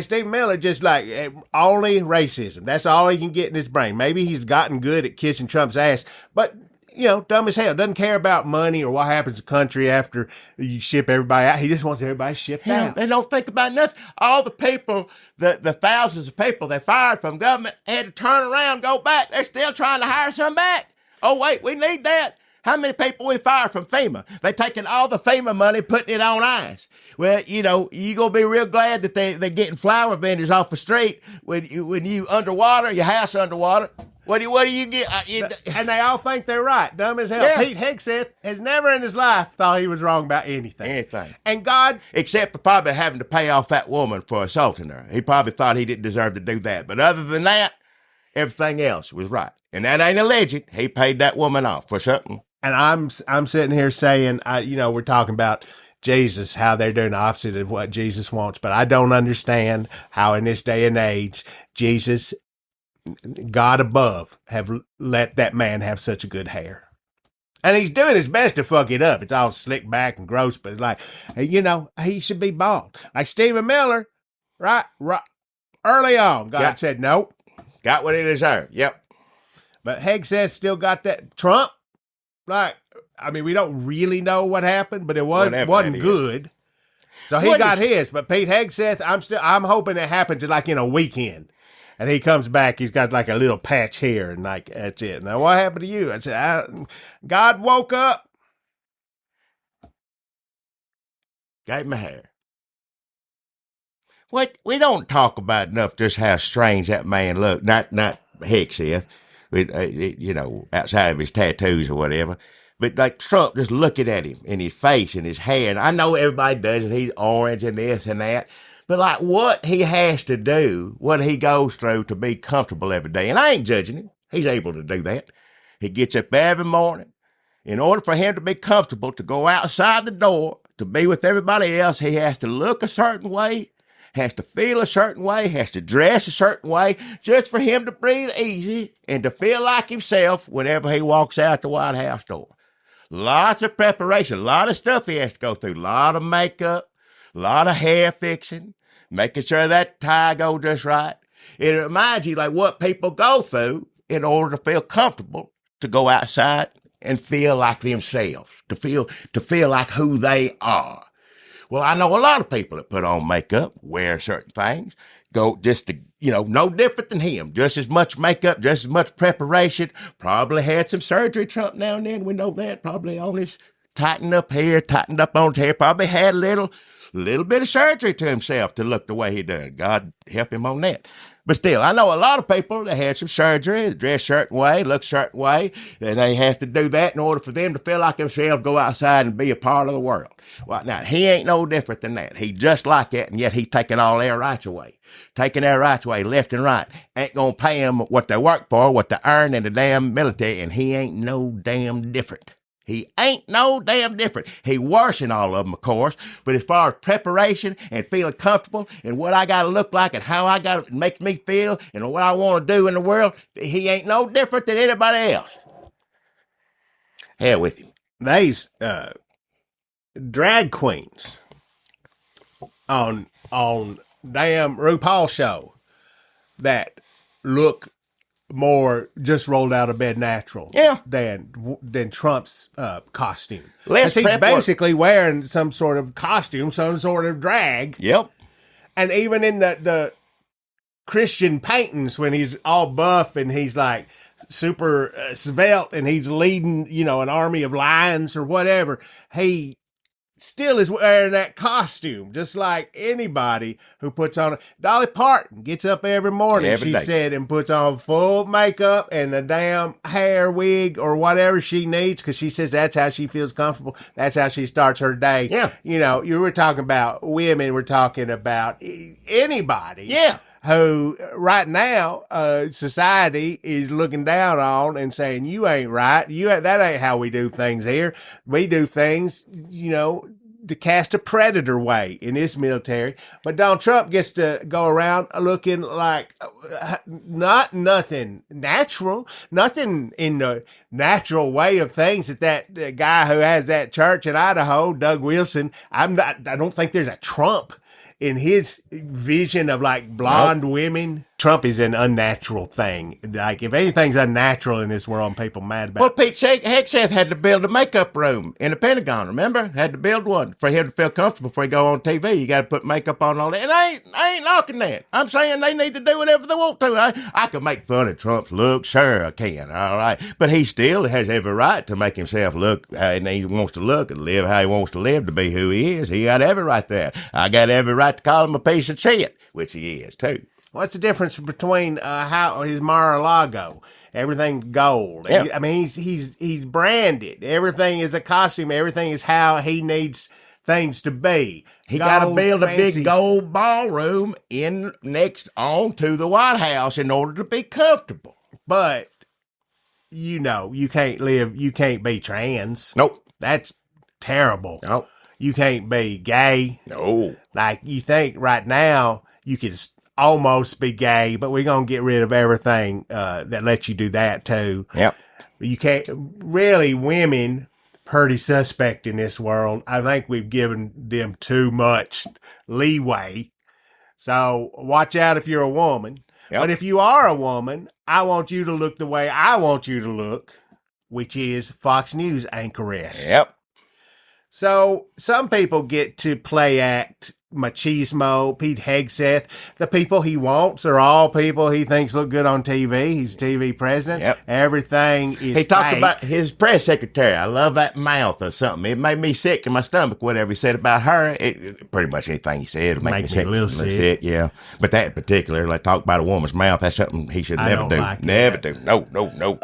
Stephen Miller, just like only racism. That's all he can get in his brain. Maybe he's gotten good at kissing Trump's ass, but you know, dumb as hell. Doesn't care about money or what happens to the country after you ship everybody out. He just wants everybody shipped out. They don't think about nothing. All the people, the thousands of people they fired from government had to turn around, go back. They're still trying to hire some back. Oh, wait, we need that. How many people we fired from FEMA? They taking all the FEMA money, putting it on ice. Well, you know, you gonna be real glad that they're getting flower vendors off the street when you underwater, your house underwater. What do you get? And they all think they're right. Dumb as hell. Yeah. Pete Hegseth has never in his life thought he was wrong about anything. And God... Except for probably having to pay off that woman for assaulting her. He probably thought he didn't deserve to do that. But other than that, everything else was right. And that ain't alleged. He paid that woman off for something. And I'm sitting here saying, we're talking about Jesus, how they're doing the opposite of what Jesus wants. But I don't understand how in this day and age, Jesus... God above have let that man have such a good hair. And he's doing his best to fuck it up. It's all slick back and gross, but it's like, he should be bald. Like Stephen Miller, right early on, God said nope. Got what he deserved. Yep. But Hegseth still got that. Trump, we don't really know what happened, but it wasn't good. So he got his. But Pete Hegseth, I'm hoping it happens in a weekend. And he comes back, he's got like a little patch here, and that's it. Now, what happened to you? I said, God woke up. Gave him a hair. We don't talk about enough just how strange that man looked. Not Hegseth, outside of his tattoos or whatever. But like Trump, just looking at him in his face and his hair. And I know everybody does it. He's orange and this and that. But like what he has to do, what he goes through to be comfortable every day. And I ain't judging him. He's able to do that. He gets up every morning. In order for him to be comfortable, to go outside the door, to be with everybody else, he has to look a certain way, has to feel a certain way, has to dress a certain way, just for him to breathe easy and to feel like himself whenever he walks out the White House door. Lots of preparation, a lot of stuff he has to go through, a lot of makeup, a lot of hair fixing, making sure that tie goes just right. It reminds you like what people go through in order to feel comfortable to go outside and feel like themselves, to feel like who they are. Well, I know a lot of people that put on makeup, wear certain things, go just to, no different than him. Just as much makeup, just as much preparation. Probably had some surgery, Trump, now and then. We know that. Probably on his tightened up on his hair. Probably had a little bit of surgery to himself to look the way he did. God help him on that. But still, I know a lot of people that had some surgery, dress a certain way, look a certain way, and they have to do that in order for them to feel like themselves, go outside and be a part of the world. Well, now, he ain't no different than that. He just like that, and yet he's taking all their rights away. Taking their rights away left and right. Ain't gonna pay them what they work for, what they earn in the damn military, and he ain't no damn different. He ain't no damn different. He worse than all of them, of course. But as far as preparation and feeling comfortable and what I got to look like and how I got to make me feel and what I want to do in the world, he ain't no different than anybody else. Hell with him. These drag queens on damn RuPaul show that look more just rolled out of bed natural than Trump's costume. He's basically wearing some sort of costume, some sort of drag. Yep. And even in the Christian paintings when he's all buff and he's like super svelte and he's leading, an army of lions or whatever, he still is wearing that costume, just like anybody who puts on Dolly Parton gets up every morning, she said, and puts on full makeup and a damn hair wig or whatever she needs, because she says that's how she feels comfortable. That's how she starts her day. Yeah. You were talking about women, we're talking about anybody. Yeah. Who right now society is looking down on and saying, you ain't right. That ain't how we do things here. We do things, to cast a predator way in this military. But Donald Trump gets to go around looking like nothing natural, nothing in the natural way of things that guy who has that church in Idaho, Doug Wilson, I don't think there's a Trump in his vision of like blonde women. Trump is an unnatural thing. Like if anything's unnatural in this world, people mad about it. Well, Pete Hegseth had to build a makeup room in the Pentagon, remember? Had to build one for him to feel comfortable before he go on TV. You got to put makeup on and all that. And I ain't knocking that. I'm saying they need to do whatever they want to. I can make fun of Trump's look. Sure, I can. All right. But he still has every right to make himself look how he wants to look and live how he wants to live, to be who he is. He got every right there. I got every right to call him a piece of shit, which he is too. What's the difference between how his Mar-a-Lago? Everything's gold. Yeah. I mean, he's branded. Everything is a costume. Everything is how he needs things to be. He got to build a big gold ballroom next on to the White House in order to be comfortable. But you can't be trans. Nope. That's terrible. Nope. You can't be gay. No. Like you think right now you could almost be gay, but we're going to get rid of everything that lets you do that too. Yep. You can't really women pretty suspect in this world. I think we've given them too much leeway. So watch out if you're a woman. Yep. But if you are a woman, I want you to look the way I want you to look, which is Fox News anchoress. Yep. So some people get to play act machismo. Pete Hegseth, the people he wants are all people he thinks look good on TV. He's TV president. Yep. Everything is He talked fake. about his press secretary. I love that mouth or something. It made me sick in my stomach, whatever he said about her. Pretty much anything he said would make me sick. A little sick. Yeah. But that in particular, like talk about a woman's mouth, that's something he should never do. Like never do. No.